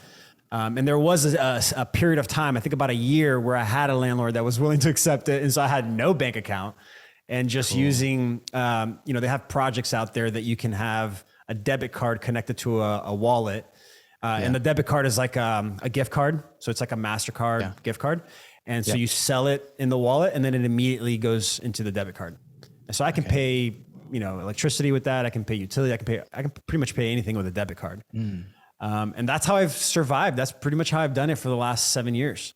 And there was a period of time, I think about a year, where I had a landlord that was willing to accept it. And so I had no bank account, and just using, they have projects out there that you can have a debit card connected to a wallet. And the debit card is like a gift card. So it's like a MasterCard gift card. And so you sell it in the wallet, and then it immediately goes into the debit card. And so I can pay, electricity with that. I can pay utility. I can pretty much pay anything with a debit card. And that's how I've survived. That's pretty much how I've done it for the last 7 years.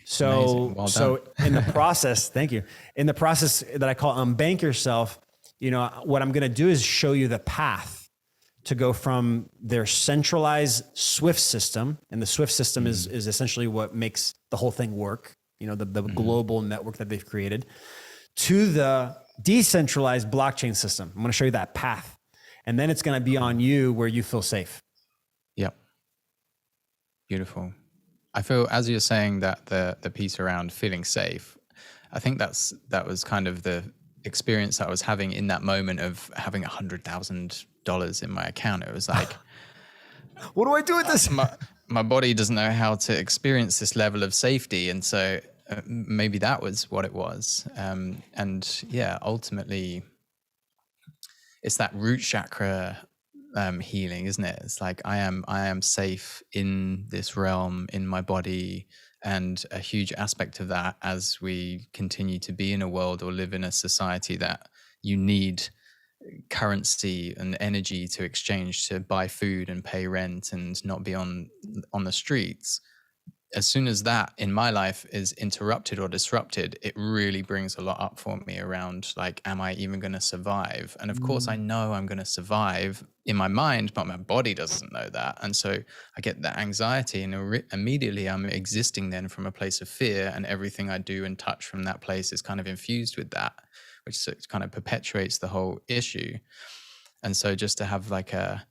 So, in the process, thank you. In the process that I call Unbank Yourself, what I'm going to do is show you the path to go from their centralized SWIFT system. And the SWIFT system is essentially what makes the whole thing work. The global network that they've created, to the decentralized blockchain system. I'm going to show you that path. And then it's going to be on you where you feel safe. Yep. Beautiful. I feel, as you're saying, that the piece around feeling safe, I think that was kind of the experience that I was having in that moment of having $100,000 in my account. It was like, what do I do with this? My body doesn't know how to experience this level of safety. And so maybe that was what it was. Ultimately, it's that root chakra healing, isn't it? It's like I am safe in this realm, in my body, and a huge aspect of that, as we continue to be in a world or live in a society that you need currency and energy to exchange to buy food and pay rent and not be on the streets. As soon as that in my life is interrupted or disrupted, it really brings a lot up for me around, like, am I even going to survive? And of course I know I'm going to survive in my mind, but my body doesn't know that. And so I get that anxiety, and immediately I'm existing then from a place of fear, and everything I do and touch from that place is kind of infused with that, which kind of perpetuates the whole issue. And so just to have like a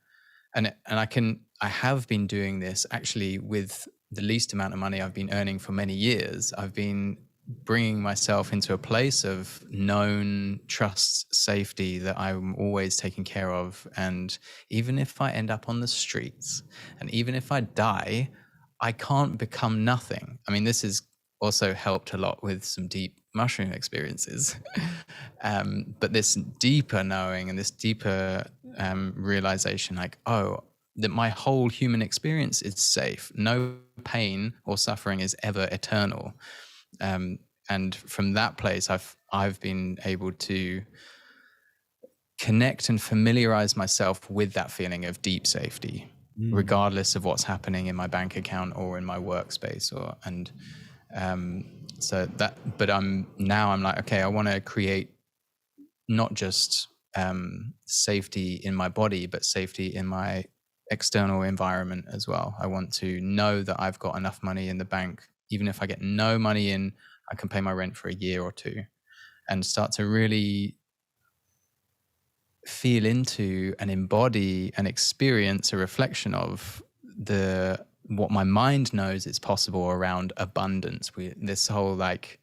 I have been doing this actually with the least amount of money I've been earning for many years. I've been bringing myself into a place of known trust, safety, that I'm always taking care of. And even if I end up on the streets, and even if I die, I can't become nothing. I mean, this has also helped a lot with some deep mushroom experiences. But this deeper knowing and this deeper realization, like, oh, that my whole human experience is safe. No pain or suffering is ever eternal. And from that place, I've been able to connect and familiarize myself with that feeling of deep safety, regardless of what's happening in my bank account or in my workspace. But I'm like, okay, I want to create not just safety in my body, but safety in my external environment as well. I want to know that I've got enough money in the bank. Even if I get no money in, I can pay my rent for a year or two, and start to really feel into and embody and experience a reflection of what my mind knows is possible around abundance. This whole like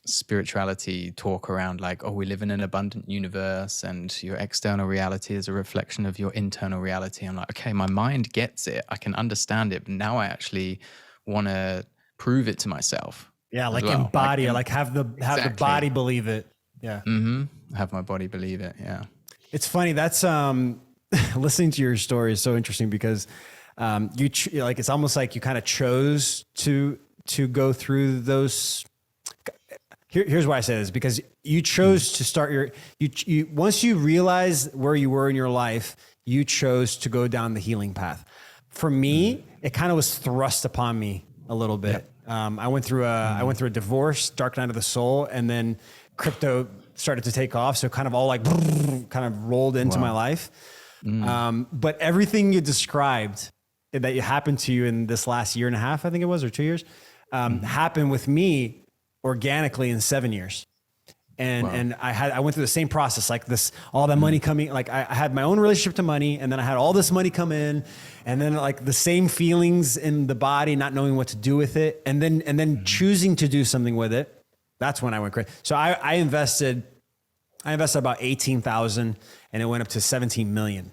spirituality talk around like, oh, we live in an abundant universe and your external reality is a reflection of your internal reality. I'm like, okay, my mind gets it, I can understand it, but now I actually want to prove it to myself. Yeah, like embody it, like have the body believe it. Yeah. Have my body believe it. Yeah. It's funny. That's listening to your story is so interesting because it's almost like you kind of chose to go through those. Here's why I say this, because you chose to start you once you realize where you were in your life, you chose to go down the healing path. For me, it kind of was thrust upon me a little bit. Yep. I went through a divorce, dark night of the soul, and then crypto started to take off. So kind of all like kind of rolled into my life. But everything you described that happened to you in this last year and a half, I think it was, or 2 years, happened with me organically in 7 years. And I went through the same process, like this, all that money coming, like I had my own relationship to money, and then I had all this money come in, and then like the same feelings in the body, not knowing what to do with it. And then choosing to do something with it. That's when I went crazy. So I invested about 18,000 and it went up to 17 million.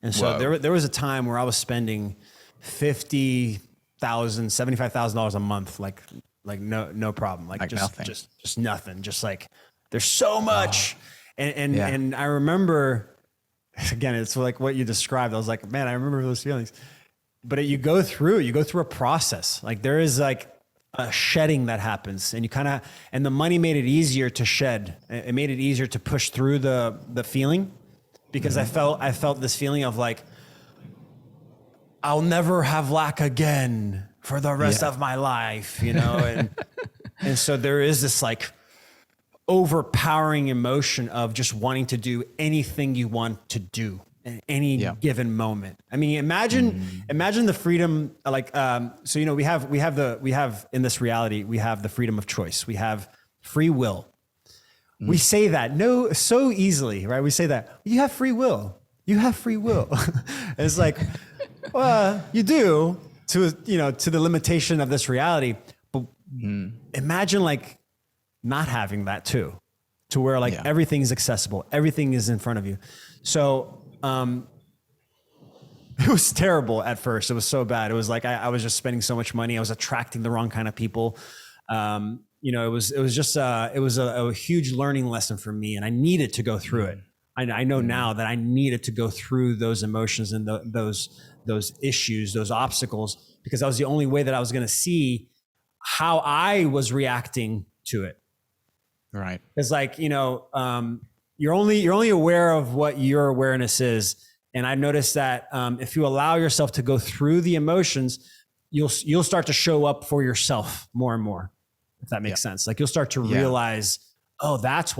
And so there was a time where I was spending $50,000, $75,000 a month, like no problem. Like just nothing. Just nothing. Just like, there's so much. And I remember, again, it's like what you described. I was like, man, I remember those feelings. But you go through a process. Like there is like a shedding that happens, and and the money made it easier to shed. It made it easier to push through the feeling, because I felt this feeling of like, I'll never have lack again for the rest of my life, and so there is this like overpowering emotion of just wanting to do anything you want to do in any given moment. I mean, imagine the freedom, like, so, we have in this reality, we have the freedom of choice. We have free will. We say that so easily, right? We say that you have free will. You have free will. It's like, well, you do to the limitation of this reality. But imagine like not having that too, to where like everything's accessible. Everything is in front of you. So, it was terrible at first. It was so bad. It was like, I was just spending so much money. I was attracting the wrong kind of people. It was a huge learning lesson for me, and I needed to go through it. I know now that I needed to go through those emotions and those issues, those obstacles, because that was the only way that I was going to see how I was reacting to it. Right. It's like, you're only aware of what your awareness is. And I noticed that if you allow yourself to go through the emotions, you'll start to show up for yourself more and more, if that makes sense. Like you'll start to realize, oh, that's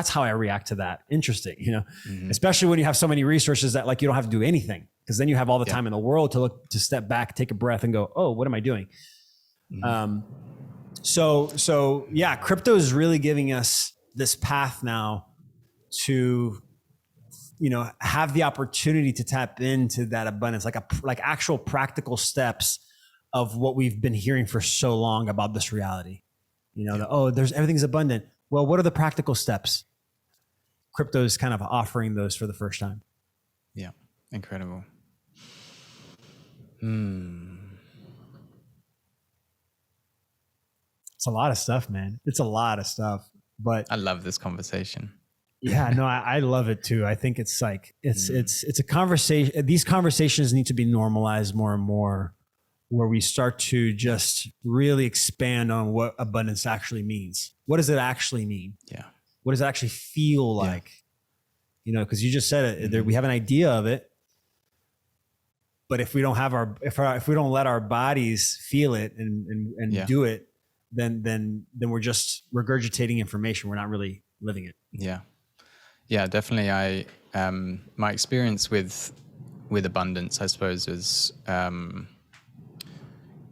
how I react to that. Interesting, especially when you have so many resources that like you don't have to do anything, because then you have all the time in the world to step back, take a breath, and go, oh, what am I doing? So crypto is really giving us this path now to have the opportunity to tap into that abundance, like actual practical steps of what we've been hearing for so long about this reality. Everything's abundant. Well, what are the practical steps? Crypto is kind of offering those for the first time. Yeah, incredible. It's a lot of stuff, man. It's a lot of stuff. But I love this conversation. Yeah, no, I love it too. I think it's like it's a conversation. These conversations need to be normalized more and more, where we start to just really expand on what abundance actually means. What does it actually mean? Yeah. What does it actually feel like? Because you just said it. We have an idea of it, but if we don't have if we don't let our bodies feel it and do it, then we're just regurgitating information. We're not really living it. Yeah, definitely. My experience with abundance, I suppose, was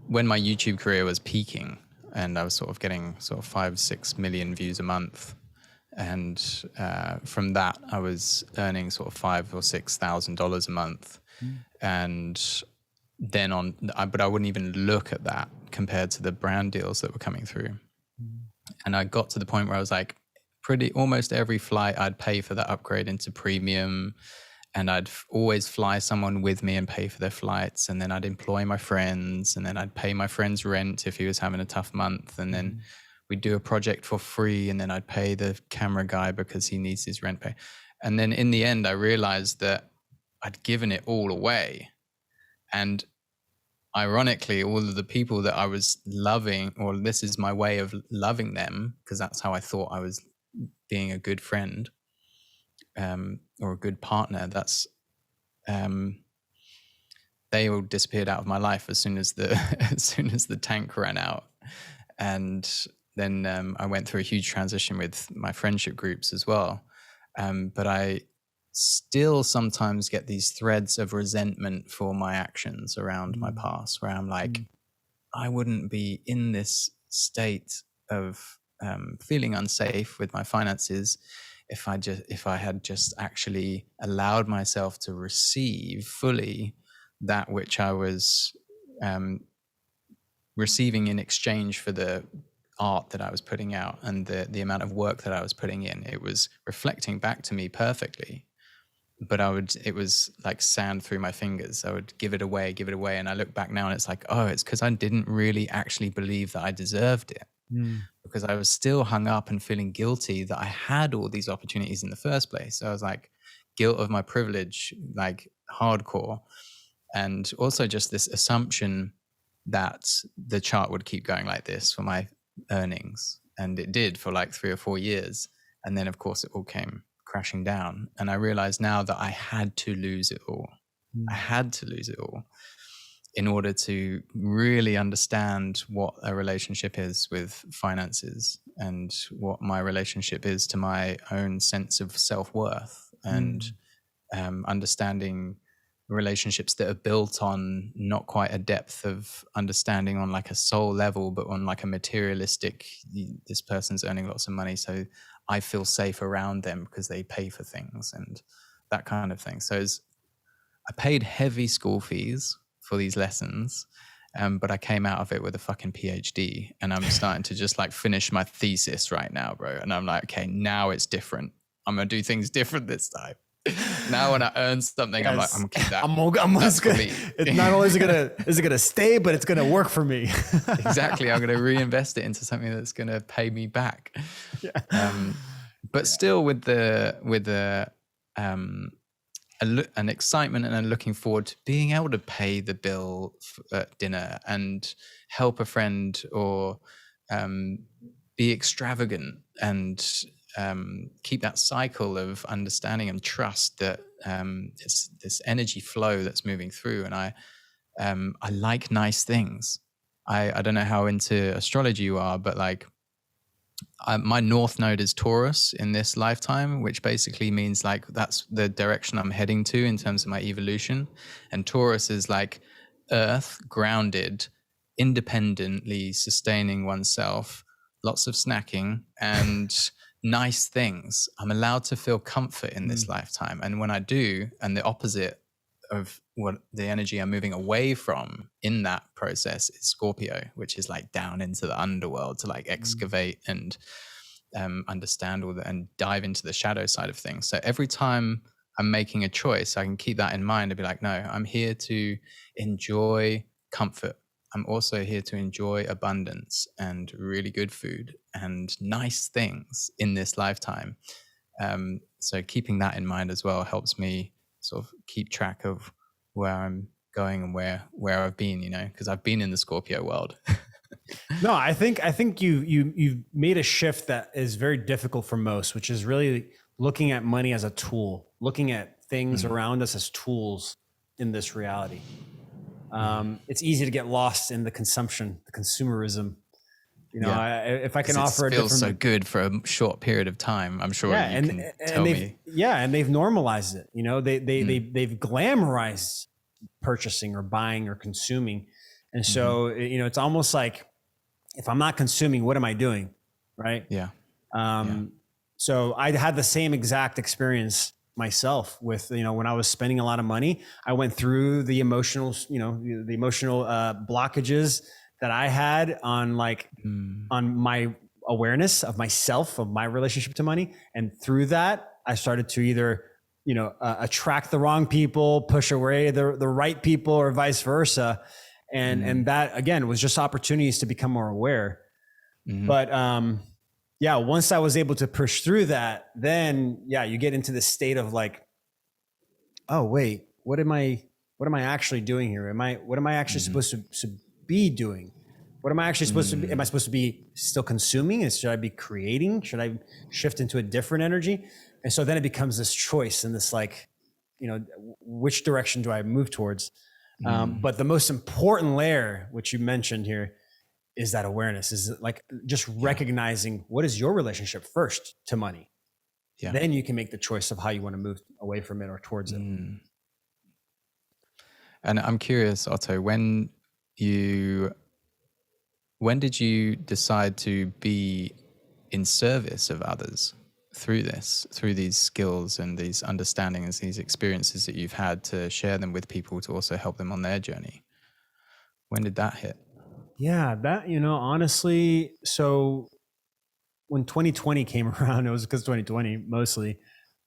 when my YouTube career was peaking, and I was sort of getting 5-6 million views a month, and from that I was earning sort of $5,000 or $6,000 a month, and then but I wouldn't even look at that compared to the brand deals that were coming through, and I got to the point where I was like, almost every flight I'd pay for that upgrade into premium, and I'd always fly someone with me and pay for their flights, and then I'd employ my friends, and then I'd pay my friend's rent if he was having a tough month, and then we'd do a project for free, and then I'd pay the camera guy because he needs his rent pay. And then in the end I realized that I'd given it all away, and ironically, all of the people that I was loving, or this is my way of loving them, because that's how I thought I was being a good friend, or a good partner, that's they all disappeared out of my life as soon as the tank ran out. And then I went through a huge transition with my friendship groups as well, but I still sometimes get these threads of resentment for my actions around my past, where I'm like, I wouldn't be in this state of feeling unsafe with my finances if I had just actually allowed myself to receive fully that which I was receiving in exchange for the art that I was putting out and the amount of work that I was putting in. It was reflecting back to me perfectly, but it was like sand through my fingers. I would give it away. And I look back now and it's like, oh, it's because I didn't really actually believe that I deserved it. Because I was still hung up and feeling guilty that I had all these opportunities in the first place. So I was like, guilt of my privilege, like hardcore. And also just this assumption that the chart would keep going like this for my earnings. And it did for like 3 or 4 years. And then of course it all came crashing down. And I realized now that I had to lose it all. I had to lose it all in order to really understand what a relationship is with finances, and what my relationship is to my own sense of self-worth, and understanding relationships that are built on not quite a depth of understanding on like a soul level, but on like a materialistic, this person's earning lots of money, so I feel safe around them because they pay for things and that kind of thing. So I paid heavy school fees for these lessons, but I came out of it with a fucking PhD, and I'm starting to just like finish my thesis right now, bro. And I'm like, okay, now it's different. I'm gonna do things different this time. Now when I earn something, I'm like, I'm gonna keep that. It's not only is it gonna stay, but it's gonna work for me. Exactly. I'm gonna reinvest it into something that's gonna pay me back. But still with an excitement and a looking forward to being able to pay the bill at dinner and help a friend, or be extravagant, and keep that cycle of understanding and trust that it's this energy flow that's moving through. And I like nice things. I don't know how into astrology you are, but like my North Node is Taurus in this lifetime, which basically means like that's the direction I'm heading to in terms of my evolution. And Taurus is like earth, grounded, independently sustaining oneself, lots of snacking, and nice things. I'm allowed to feel comfort in this lifetime. And when I do, and the opposite of what the energy I'm moving away from in that process is Scorpio, which is like down into the underworld to like excavate and understand all that and dive into the shadow side of things. So every time I'm making a choice, I can keep that in mind and be like, no, I'm here to enjoy comfort. I'm also here to enjoy abundance and really good food and nice things in this lifetime. So keeping that in mind as well helps me sort of keep track of where I'm going and where I've been, you know, because I've been in the Scorpio world. No, I think you've made a shift that is very difficult for most, which is really looking at money as a tool, looking at things around us as tools in this reality. It's easy to get lost in the consumption, the consumerism. You know, if I can offer a different, feels so good for a short period of time. I'm sure you can tell me. Yeah, and they've normalized it. You know, they've glamorized purchasing or buying or consuming, and so you know, it's almost like if I'm not consuming, what am I doing, right? Yeah. So I had the same exact experience myself with, you know, when I was spending a lot of money, I went through the emotional, you know, the emotional blockages that I had on like on my awareness of myself, of my relationship to money. And through that, I started to either, you know, attract the wrong people, push away the right people, or vice versa. And that again was just opportunities to become more aware. But yeah, once I was able to push through that, then you get into this state of like, oh wait, what am I actually doing here? What am I actually supposed to be doing? What am I actually supposed to be? Am I supposed to be still consuming? Should I be creating? Should I shift into a different energy? And so then it becomes this choice and this like, you know, which direction do I move towards? But the most important layer, which you mentioned here, is that awareness, is like just recognizing what is your relationship first to money. Yeah. Then you can make the choice of how you want to move away from it or towards it. And I'm curious, Otto, when did you decide to be in service of others through these skills and these understandings, these experiences that you've had, to share them with people to also help them on their journey? When did that hit? Yeah, that, you know, honestly, so when 2020 came around, it was because 2020 mostly.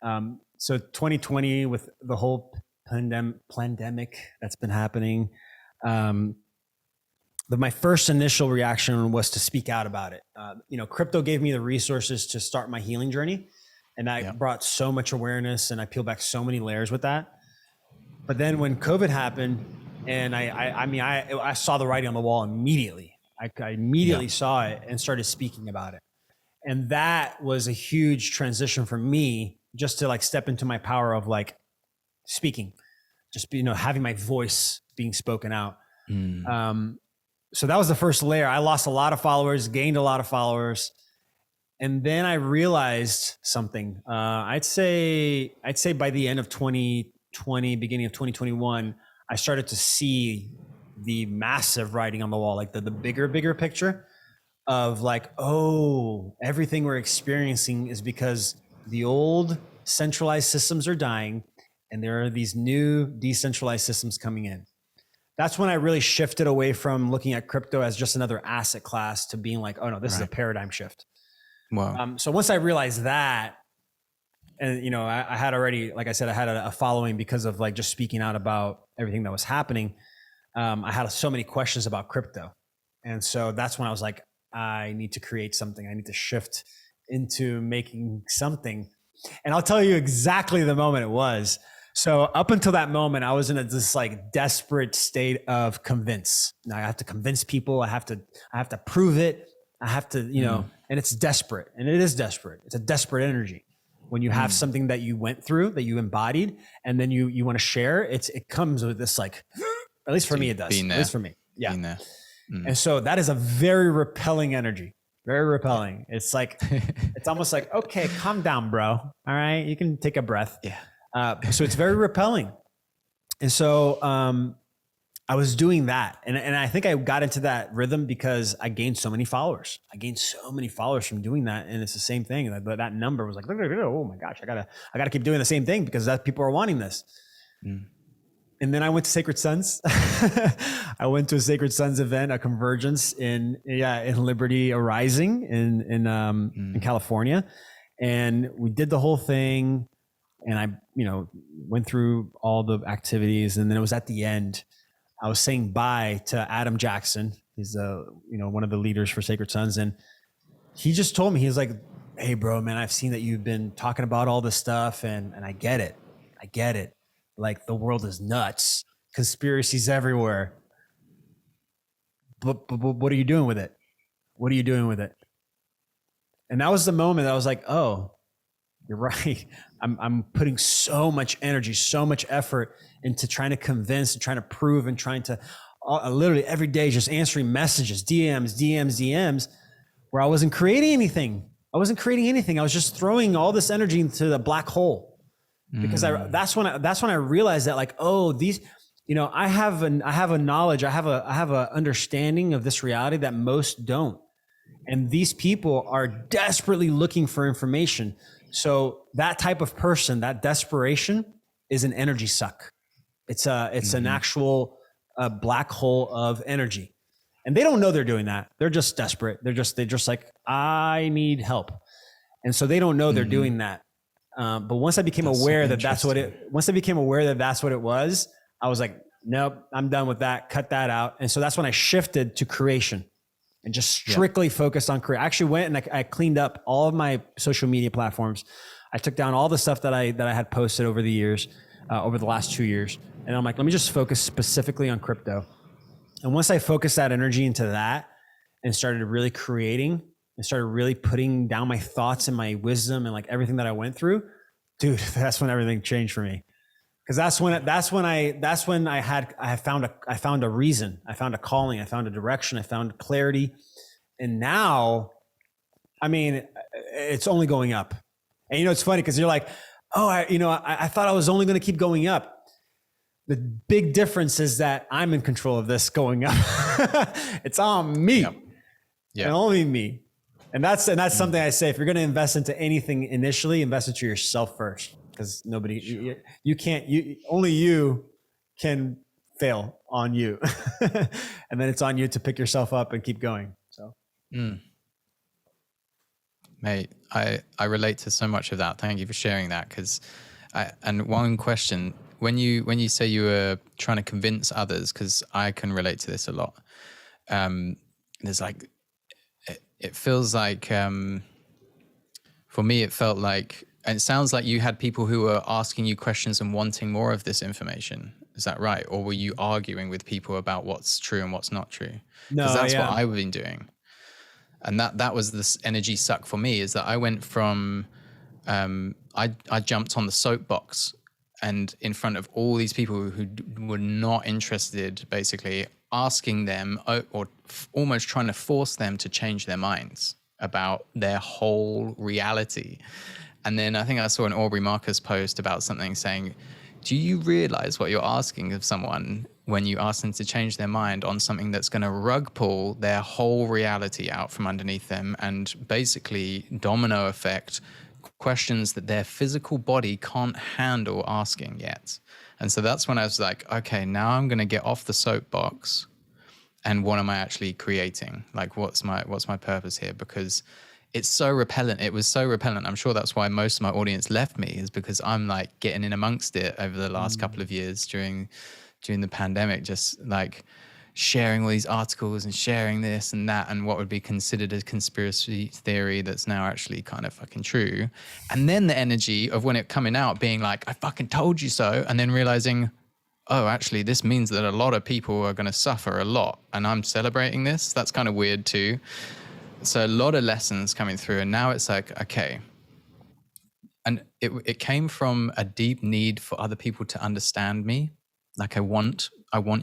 So 2020 with the whole pandemic that's been happening, my first initial reaction was to speak out about it. You know, crypto gave me the resources to start my healing journey, and that brought so much awareness, and I peeled back so many layers with that. But then when COVID happened, and I saw the writing on the wall immediately. I immediately saw it and started speaking about it. And that was a huge transition for me, just to like step into my power of like speaking, just, you know, having my voice being spoken out. So that was the first layer. I lost a lot of followers, gained a lot of followers. And then I realized something. I'd say by the end of 2020, beginning of 2021, I started to see the massive writing on the wall, like the bigger picture of like, oh, everything we're experiencing is because the old centralized systems are dying and there are these new decentralized systems coming in. That's when I really shifted away from looking at crypto as just another asset class to being like, oh no, this is a paradigm shift. Wow. So once I realized that, and you know, I had already, like I said, I had a following because of like just speaking out about everything that was happening. I had so many questions about crypto. And so that's when I was like, I need to create something. I need to shift into making something. And I'll tell you exactly the moment it was. So up until that moment, I was in this like desperate state of convince. Now I have to convince people. I have to prove it. I have to, you know, and it's desperate, and it is desperate. It's a desperate energy. When you have something that you went through, that you embodied, and then you want to share, it comes with this like, at least for me, it does. At least for me. Yeah. And so that is a very repelling energy. Very repelling. It's like, it's almost like, okay, calm down, bro. All right. You can take a breath. Yeah. So it's very repelling. And so, I was doing that. And I think I got into that rhythm because I gained so many followers. I gained so many followers from doing that. And it's the same thing. That number was like, oh my gosh, I gotta keep doing the same thing because that people are wanting this. Mm. And then I went to Sacred Sons. I went to a Sacred Sons event, a convergence in Liberty Arising in California. And we did the whole thing. And I, went through all the activities. And then it was at the end, I was saying bye to Adam Jackson. He's one of the leaders for Sacred Sons. And he just told me, he was like, hey bro, man, I've seen that you've been talking about all this stuff and I get it. I get it. Like the world is nuts, conspiracies everywhere. But what are you doing with it? What are you doing with it? And that was the moment that I was like, oh, you're right. I'm putting so much energy, so much effort into trying to convince and trying to prove and trying to literally every day just answering messages, DMs, where I wasn't creating anything. I was just throwing all this energy into the black hole. Because that's when I realized that like, oh, these, I have a knowledge, I have a understanding of this reality that most don't. And these people are desperately looking for information. So that type of person, that desperation is an energy suck. It's an actual black hole of energy. And they don't know they're doing that. They're just desperate. They're just like, I need help. And so they don't know they're doing that. But once I became aware that that's what it was, I was like, nope, I'm done with that. Cut that out. And so that's when I shifted to creation and just strictly focused on creation. I actually went and I cleaned up all of my social media platforms. I took down all the stuff that I had posted over the years, over the last 2 years. And I'm like, let me just focus specifically on crypto. And once I focused that energy into that and started really creating and started really putting down my thoughts and my wisdom and like everything that I went through, dude, that's when everything changed for me. Cause that's when I found a reason, I found a calling, I found a direction, I found clarity. And now, I mean, it's only going up. And it's funny cause you're like, oh, I thought I was only going to keep going up. The big difference is that I'm in control of this going up. It's on me. Yep. And only me. And that's something I say, if you're going to invest into anything initially, invest into yourself first, because only you can fail on you. And then it's on you to pick yourself up and keep going. So. Mate, I relate to so much of that. Thank you for sharing that. And one question, when you say you were trying to convince others, because I can relate to this a lot. There's like, it feels like, for me, it felt like, and it sounds like you had people who were asking you questions and wanting more of this information. Is that right? Or were you arguing with people about what's true and what's not true? Because that's what I've been doing. And that was this energy suck for me, is that I went from, I jumped on the soapbox and in front of all these people who were not interested, basically asking them or almost trying to force them to change their minds about their whole reality. And then I think I saw an Aubrey Marcus post about something saying, do you realize what you're asking of someone when you ask them to change their mind on something that's going to rug pull their whole reality out from underneath them and basically domino effect questions that their physical body can't handle asking yet? And so that's when I was like, okay, now I'm going to get off the soapbox, and what am I actually creating? Like, what's my purpose here? Because it's so repellent. It was so repellent. I'm sure that's why most of my audience left me, is because I'm like getting in amongst it over the last couple of years during the pandemic, just like sharing all these articles and sharing this and that and what would be considered a conspiracy theory that's now actually kind of fucking true. And then the energy of when it coming out being like, I fucking told you so. And then realizing, oh, actually this means that a lot of people are going to suffer a lot and I'm celebrating this. That's kind of weird too. So a lot of lessons coming through, and now it's like, okay. And it came from a deep need for other people to understand me. Like I want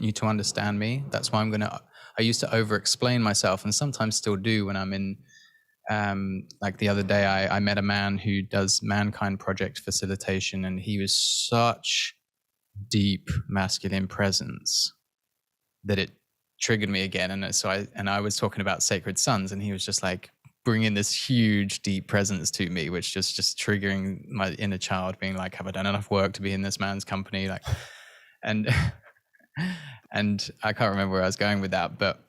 you to understand me. That's why I used to over explain myself, and sometimes still do when I'm in, like the other day, I met a man who does Mankind Project facilitation, and he was such deep masculine presence. that it triggered me again. And so I was talking about sacred sons, and he was just like bringing this huge, deep presence to me, which just triggering my inner child, being like, have I done enough work to be in this man's company? Like, and and I can't remember where I was going with that, but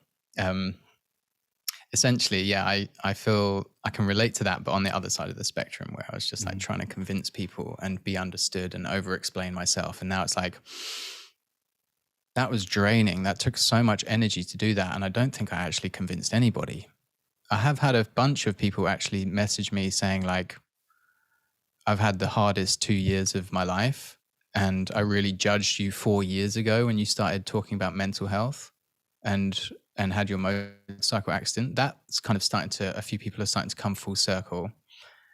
essentially, yeah, I feel I can relate to that, but on the other side of the spectrum, where I was just like trying to convince people and be understood and over explain myself. And now it's like, that was draining. That took so much energy to do that. And I don't think I actually convinced anybody. I have had a bunch of people actually message me saying like, I've had the hardest 2 years of my life, and I really judged you 4 years ago when you started talking about mental health and had your motorcycle accident. That's kind of a few people are starting to come full circle,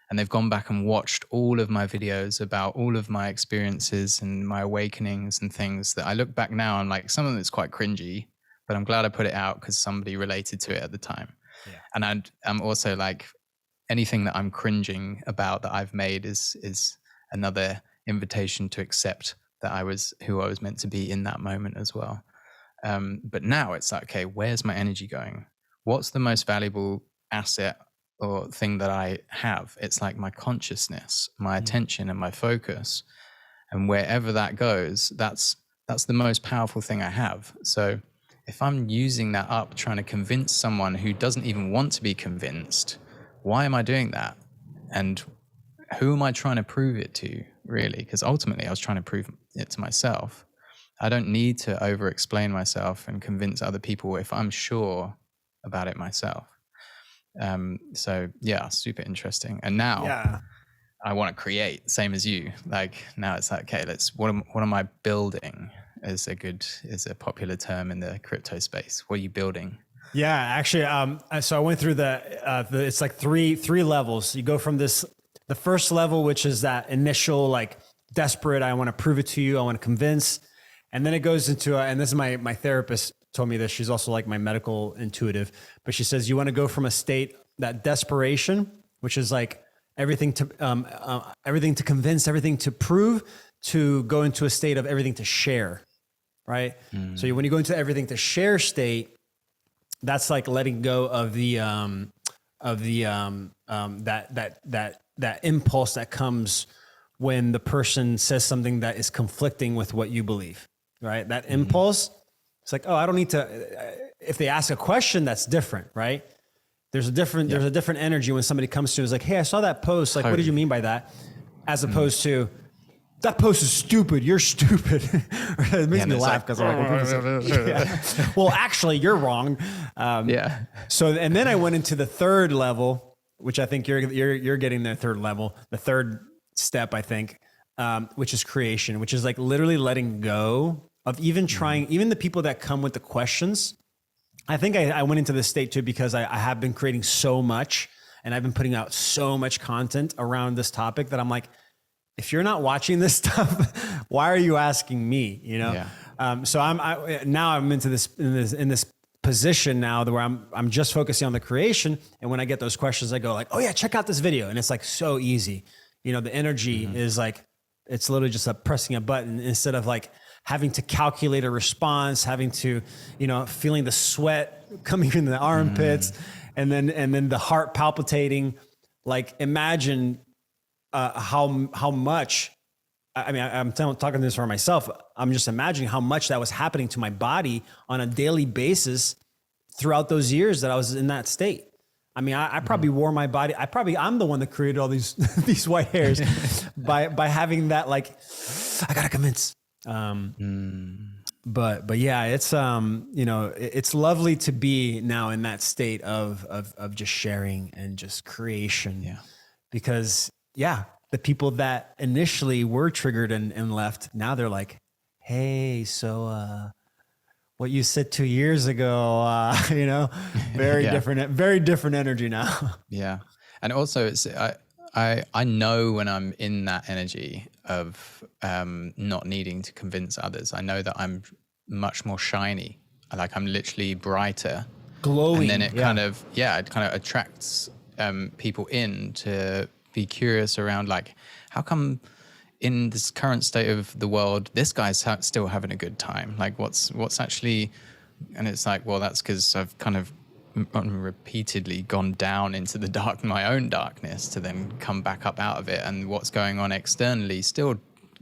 and they've gone back and watched all of my videos about all of my experiences and my awakenings and things that I look back now, I'm like, some of it's quite cringy, but I'm glad I put it out because somebody related to it at the time. Yeah. And I'm also like, anything that I'm cringing about that I've made is another invitation to accept that I was who I was meant to be in that moment as well. But now it's like, okay, where's my energy going? What's the most valuable asset or thing that I have? It's like my consciousness, my attention and my focus. And wherever that goes, that's the most powerful thing I have. So if I'm using that up, trying to convince someone who doesn't even want to be convinced, why am I doing that? And who am I trying to prove it to, really? Because ultimately I was trying to prove it to myself. I don't need to over explain myself and convince other people if I'm sure about it myself. So yeah, super interesting. And now I want to create, same as you. Like now it's like, okay, what am I building? Is a popular term in the crypto space. What are you building? Yeah, actually, so I went through it's like three levels. You go from the first level, which is that initial, like desperate, I want to prove it to you, I want to convince. And then it goes into, and this is my therapist told me this, she's also like my medical intuitive, but she says, you want to go from a state, that desperation, which is like everything to convince, everything to prove, to go into a state of everything to share. Right. So when you go into everything to share state, that's like letting go of that impulse that comes when the person says something that is conflicting with what you believe, right? That impulse, it's like, oh, I don't need to, if they ask a question, that's different, right? There's a different energy when somebody comes to you and is like, hey, I saw that post. Like, what did you mean by that? As opposed to, that post is stupid. You're stupid. It makes me laugh because I'm like, well, actually, you're wrong. So, and then I went into the third level, which I think you're getting the third level, the third step, I think, which is creation, which is like literally letting go of even trying, even the people that come with the questions. I think I went into this state too because I have been creating so much, and I've been putting out so much content around this topic that I'm like, if you're not watching this stuff, why are you asking me? You know? Yeah. So now I'm into in this position now where I'm just focusing on the creation. And when I get those questions, I go like, oh yeah, check out this video. And it's like so easy. You know, the energy is like, it's literally just pressing a button instead of like having to calculate a response, having to, feeling the sweat coming in the armpits and then the heart palpitating. Like imagine how much, I mean, I'm talking this for myself. I'm just imagining how much that was happening to my body on a daily basis throughout those years that I was in that state. I mean, I probably wore my body. I'm the one that created all these, these white hairs by having that, like, I gotta convince. But yeah, it's, it's lovely to be now in that state of just sharing and just creation. Yeah. Because the people that initially were triggered and left, now they're like, hey, so, what you said 2 years ago, very different energy now. Yeah. And also it's, I know when I'm in that energy of, not needing to convince others. I know that I'm much more shiny. Like I'm literally brighter, glowing. And then it kind of attracts, people in to be curious around like, how come in this current state of the world, this guy's still having a good time? Like what's actually And it's like, well, that's because I've kind of repeatedly gone down into the dark, my own darkness, to then come back up out of it. And what's going on externally still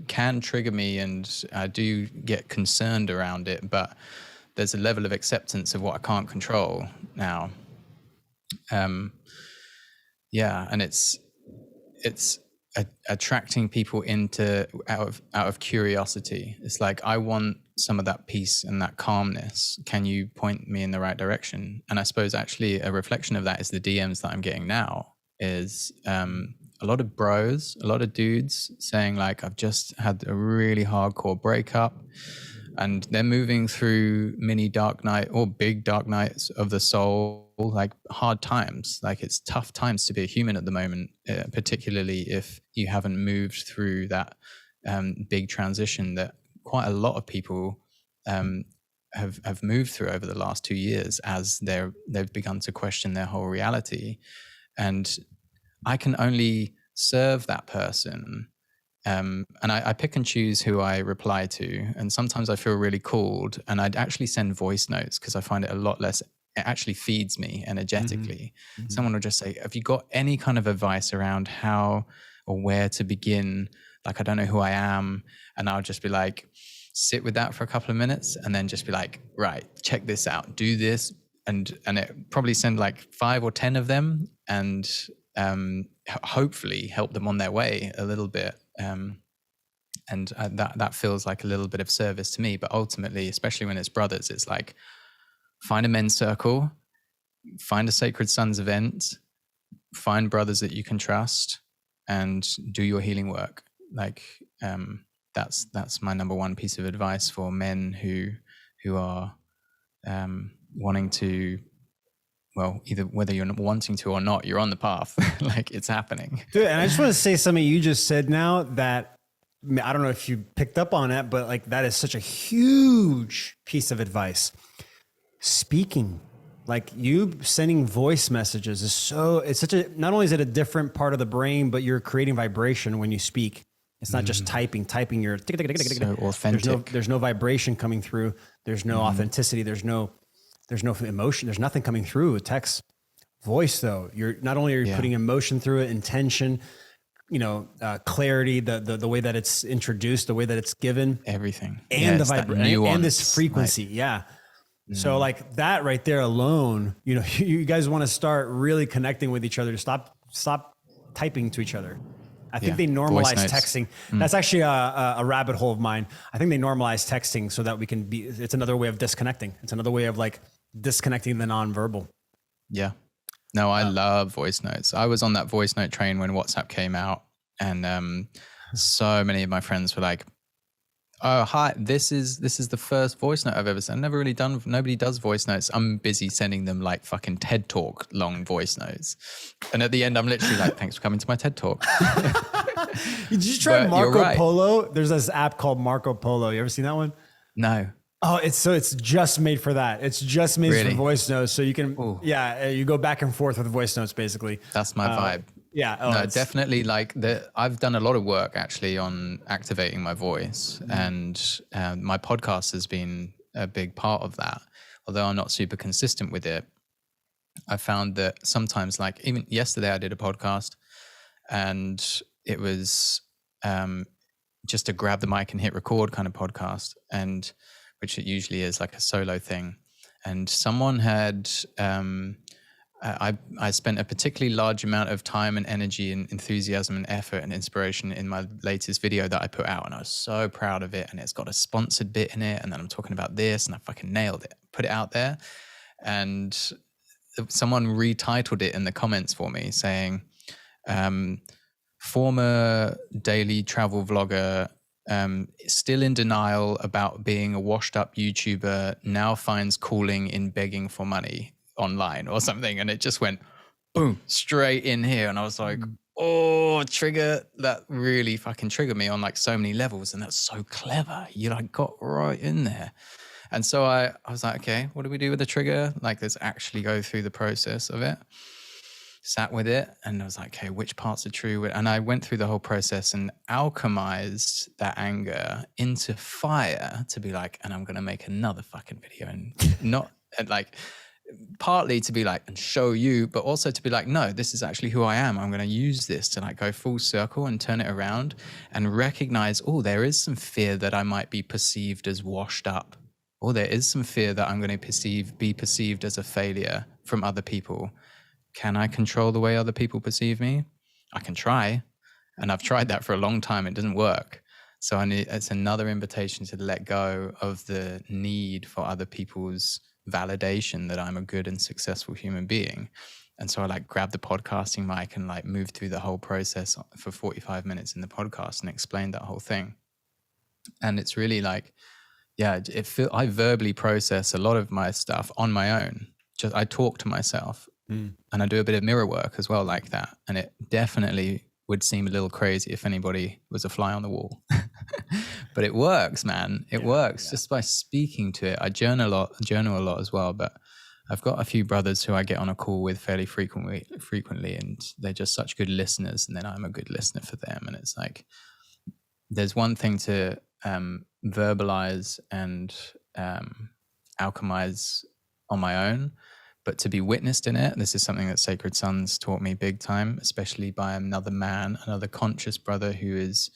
can trigger me, and I do get concerned around it, but there's a level of acceptance of what I can't control now. And it's attracting people out of curiosity. It's like, I want some of that peace and that calmness. Can you point me in the right direction? And I suppose actually a reflection of that is the DMs that I'm getting now is a lot of bros, a lot of dudes saying like, I've just had a really hardcore breakup, and they're moving through mini dark night or big dark nights of the soul, like hard times. Like, it's tough times to be a human at the moment, particularly if you haven't moved through that big transition that quite a lot of people have moved through over the last 2 years, as they've begun to question their whole reality. And I can only serve that person. And I pick and choose who I reply to. And sometimes I feel really called, and I'd actually send voice notes because I find it a lot less, it actually feeds me energetically. Mm-hmm. Someone will just say, have you got any kind of advice around how or where to begin? Like, I don't know who I am. And I'll just be like, sit with that for a couple of minutes, and then just be like, right, check this out, do this. And it probably send like 5 or 10 of them, and hopefully help them on their way a little bit. And that feels like a little bit of service to me. But ultimately, especially when it's brothers, it's like, find a men's circle, find a Sacred Sons event, find brothers that you can trust, and do your healing work. Like, that's my number one piece of advice for men who are wanting to, well, either whether you're wanting to or not, you're on the path. Like, it's happening. Dude, and I just want to say something you just said now that, I don't know if you picked up on it, but like, that is such a huge piece of advice. Speaking, like, you sending voice messages it's such a, not only is it a different part of the brain, but you're creating vibration when you speak. It's not just typing your so authentic. There's no vibration coming through. There's no authenticity. There's no emotion. There's nothing coming through with text. Voice, though, you're not only are you putting emotion through it, intention, clarity, the way that it's introduced, the way that it's given, everything, and the vibration and this frequency. Like, so like that right there alone, you guys want to start really connecting with each other, to stop typing to each other. I think they normalize texting. That's actually a rabbit hole of mine. I think they normalize texting so that we can it's another way of disconnecting. It's another way of like disconnecting the nonverbal. Yeah. No, I love voice notes. I was on that voice note train when WhatsApp came out, and so many of my friends were like, oh, hi, this is the first voice note I've ever sent. Nobody does voice notes. I'm busy sending them like fucking TED Talk long voice notes. And at the end, I'm literally like, thanks for coming to my TED Talk. Did you try Marco Polo? There's this app called Marco Polo. You ever seen that one? No. Oh, it's just made for that. It's just made for voice notes. So you can, you go back and forth with voice notes, basically. That's my vibe. Yeah. No, definitely. Like, I've done a lot of work actually on activating my voice, and my podcast has been a big part of that. Although I'm not super consistent with it, I found that sometimes, like even yesterday, I did a podcast, and it was just to grab the mic and hit record kind of podcast, and which it usually is like a solo thing. And someone had. I spent a particularly large amount of time and energy and enthusiasm and effort and inspiration in my latest video that I put out, and I was so proud of it. And it's got a sponsored bit in it, and then I'm talking about this, and I fucking nailed it. Put it out there, and someone retitled it in the comments for me, saying, former daily travel vlogger, still in denial about being a washed up YouTuber, now finds calling in begging for money online or something. And it just went boom, straight in here. And I was like, oh, trigger. That really fucking triggered me on like so many levels. And that's so clever. You like got right in there. And so I was like, okay, what do we do with the trigger? Like, let's actually go through the process of it. sat with it and I was like, okay, which parts are true? And I went through the whole process and alchemized that anger into fire to be like, and I'm going to make another fucking video, and not and like partly to be like and show you, but also to be like, no, this is actually who I am. I'm going to use this to like go full circle and turn it around and recognize, oh, there is some fear that I might be perceived as washed up, or there is some fear that I'm going to be perceived as a failure from other people. Can I control the way other people perceive me? I can try. And I've tried that for a long time. It doesn't work. So it's another invitation to let go of the need for other people's validation that I'm a good and successful human being. And so I like grabbed the podcasting mic and like moved through the whole process for 45 minutes in the podcast and explained that whole thing. And it's really like, yeah, I verbally process a lot of my stuff on my own. Just I talk to myself. And I do a bit of mirror work as well like that. And it definitely would seem a little crazy if anybody was a fly on the wall. But it works, man. It works just by speaking to it. I journal a lot as well, but I've got a few brothers who I get on a call with fairly frequently, and they're just such good listeners, and then I'm a good listener for them. And it's like, there's one thing to verbalize and alchemize on my own, but to be witnessed in it, this is something that Sacred Sons taught me big time, especially by another man, another conscious brother who is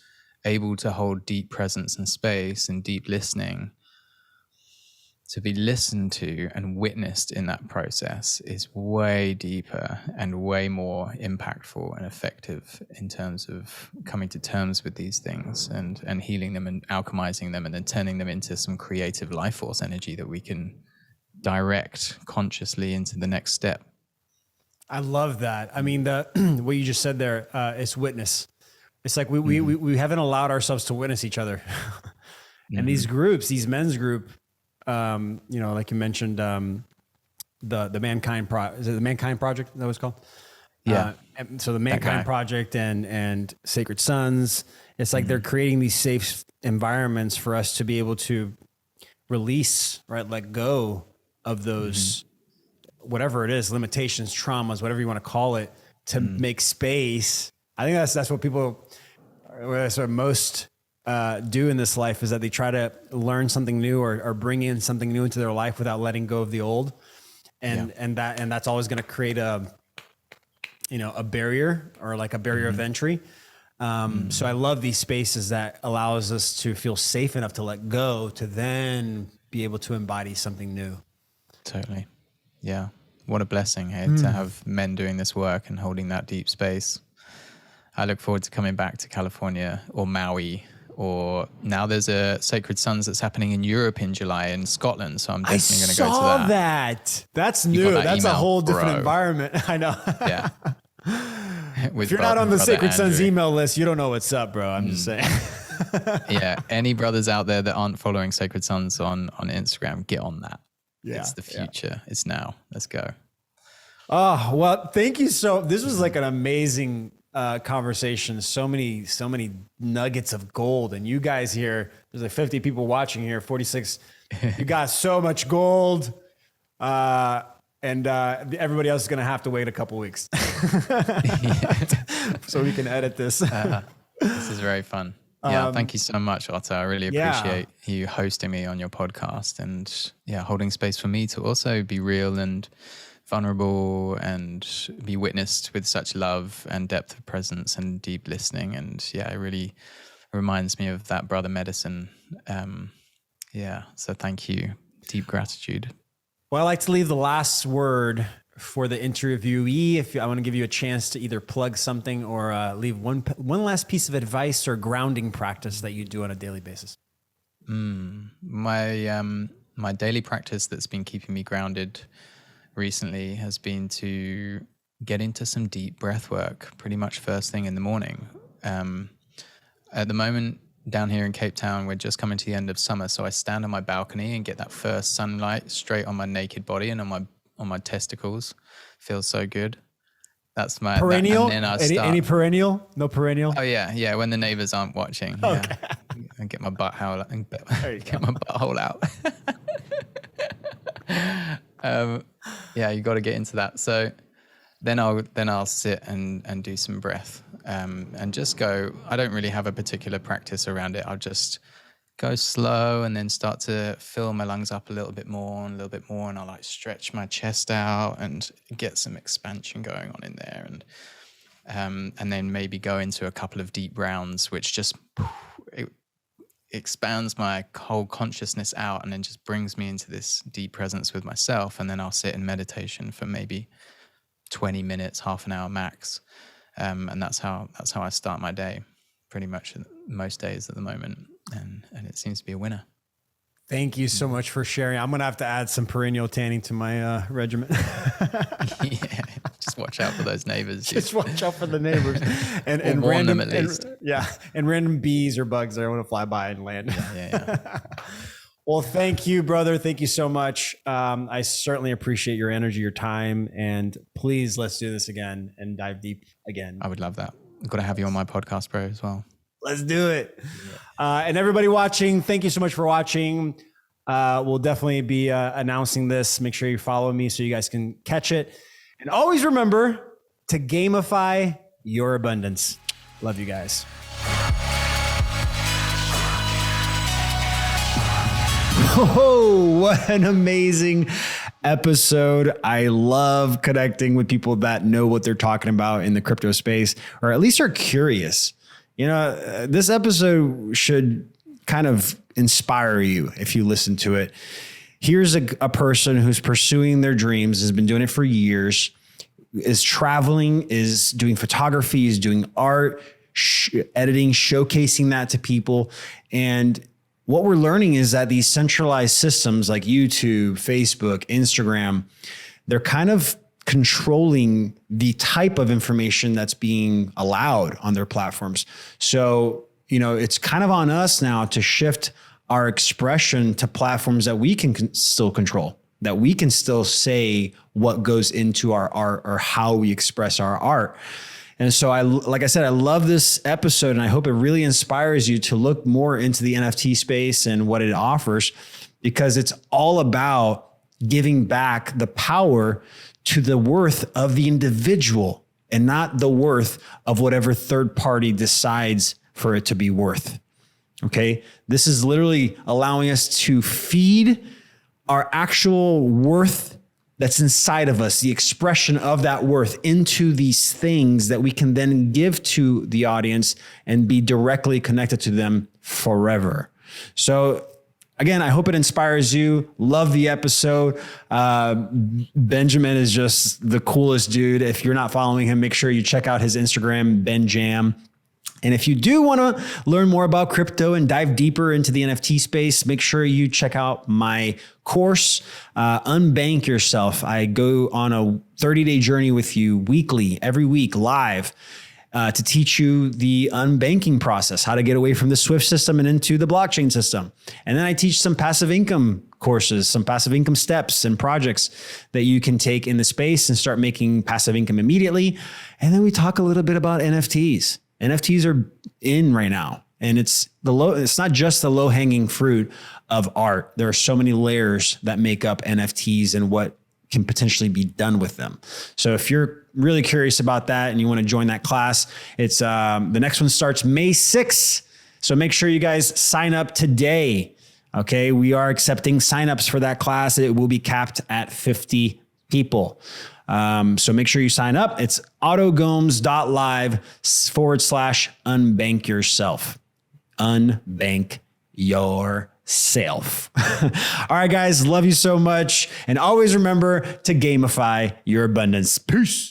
able to hold deep presence and space and deep listening. To be listened to and witnessed in that process is way deeper and way more impactful and effective in terms of coming to terms with these things and healing them and alchemizing them and then turning them into some creative life force energy that we can direct consciously into the next step. I love that. I mean, what you just said there, is witness. It's like we haven't allowed ourselves to witness each other. And these groups, these men's group, like you mentioned, the Mankind is it the Mankind Project that was called? Yeah. So the Mankind Project and Sacred Sons, it's like they're creating these safe environments for us to be able to release, right? Let go of those, whatever it is, limitations, traumas, whatever you want to call it, to make space. I think that's what people, that's what most do in this life, is that they try to learn something new or bring in something new into their life without letting go of the old. And that's always going to create a barrier, or like a barrier of entry. So I love these spaces that allows us to feel safe enough to let go, to then be able to embody something new. Totally. Yeah. What a blessing, hey, to have men doing this work and holding that deep space. I look forward to coming back to California or Maui, or now there's a Sacred Sons that's happening in Europe in July in Scotland. So I'm definitely going to go to that. I saw that. That's new. That's a whole different environment. I know. Yeah. If you're not on the Sacred Sons email list, you don't know what's up, bro. I'm just saying. Yeah. Any brothers out there that aren't following Sacred Sons on Instagram, get on that. Yeah, it's the future. Yeah. It's now. Let's go. Oh, well, thank you. This was like an amazing conversation. So many nuggets of gold. And you guys here, there's like 50 people watching here, 46. You got so much gold. And everybody else is going to have to wait a couple weeks so we can edit this. This is very fun. Yeah, thank you so much, Otto. I really appreciate you hosting me on your podcast and holding space for me to also be real and vulnerable and be witnessed with such love and depth of presence and deep listening. And it really reminds me of that brother medicine. So thank you. Deep gratitude. Well, I like to leave the last word for the interviewee. If I want to give you a chance to either plug something or leave one last piece of advice or grounding practice that you do on a daily basis. My daily practice that's been keeping me grounded recently has been to get into some deep breath work pretty much first thing in the morning. At the moment down here in Cape Town, we're just coming to the end of summer, so I stand on my balcony and get that first sunlight straight on my naked body and on my testicles. Feels so good. That's my perennial. And then any perennial? No perennial. Oh yeah. When the neighbors aren't watching, okay. And get my butthole out. You got to get into that. So then I'll sit and do some breath, and just go. I don't really have a particular practice around it. I'll just go slow and then start to fill my lungs up a little bit more and a little bit more, and I'll like stretch my chest out and get some expansion going on in there, and then maybe go into a couple of deep rounds, which just it expands my whole consciousness out and then just brings me into this deep presence with myself. And then I'll sit in meditation for maybe 20 minutes, half an hour max. And that's how I start my day pretty much most days at the moment. And it seems to be a winner. Thank you so much for sharing. I'm going to have to add some perennial tanning to my regimen. Yeah, just watch out for those neighbors. Just watch out for the neighbors. And warn random, them at least. And random bees or bugs that want to fly by and land. Yeah. Well, thank you, brother. Thank you so much. I certainly appreciate your energy, your time, and please let's do this again and dive deep again. I would love that. I've got to have you on my podcast, bro, as well. Let's do it. And everybody watching, thank you so much for watching. We'll definitely be announcing this. Make sure you follow me so you guys can catch it. And always remember to gamify your abundance. Love you guys. Oh, what an amazing episode. I love connecting with people that know what they're talking about in the crypto space, or at least are curious. You know, this episode should kind of inspire you if you listen to it. Here's a person who's pursuing their dreams, has been doing it for years, is traveling, is doing photography, is doing art, editing, showcasing that to people. And what we're learning is that these centralized systems like YouTube, Facebook, Instagram, they're kind of controlling the type of information that's being allowed on their platforms. So, you know, it's kind of on us now to shift our expression to platforms that we can still control, that we can still say what goes into our art or how we express our art. And so like I said, I love this episode, and I hope it really inspires you to look more into the NFT space and what it offers, because it's all about giving back the power to the worth of the individual and not the worth of whatever third party decides for it to be worth. Okay. This is literally allowing us to feed our actual worth that's inside of us, the expression of that worth, into these things that we can then give to the audience and be directly connected to them forever. So again, I hope it inspires you. Love the episode. Benjamin is just the coolest dude. If you're not following him, make sure you check out his Instagram, BenJam. And if you do want to learn more about crypto and dive deeper into the NFT space, make sure you check out my course, Unbank Yourself. I go on a 30-day journey with you weekly, every week, live, to teach you the unbanking process, how to get away from the Swift system and into the blockchain system. And then I teach some passive income courses, some passive income steps and projects that you can take in the space and start making passive income immediately. And then we talk a little bit about NFTs. NFTs are in right now, and it's not just the low hanging fruit of art. There are so many layers that make up NFTs and what can potentially be done with them. So if you're really curious about that and you want to join that class, it's the next one starts May 6th. So make sure you guys sign up today. Okay. We are accepting signups for that class. It will be capped at 50 people. So make sure you sign up. It's otogomes.live/unbank yourself. Unbank yourself. All right, guys. Love you so much. And always remember to gamify your abundance. Peace.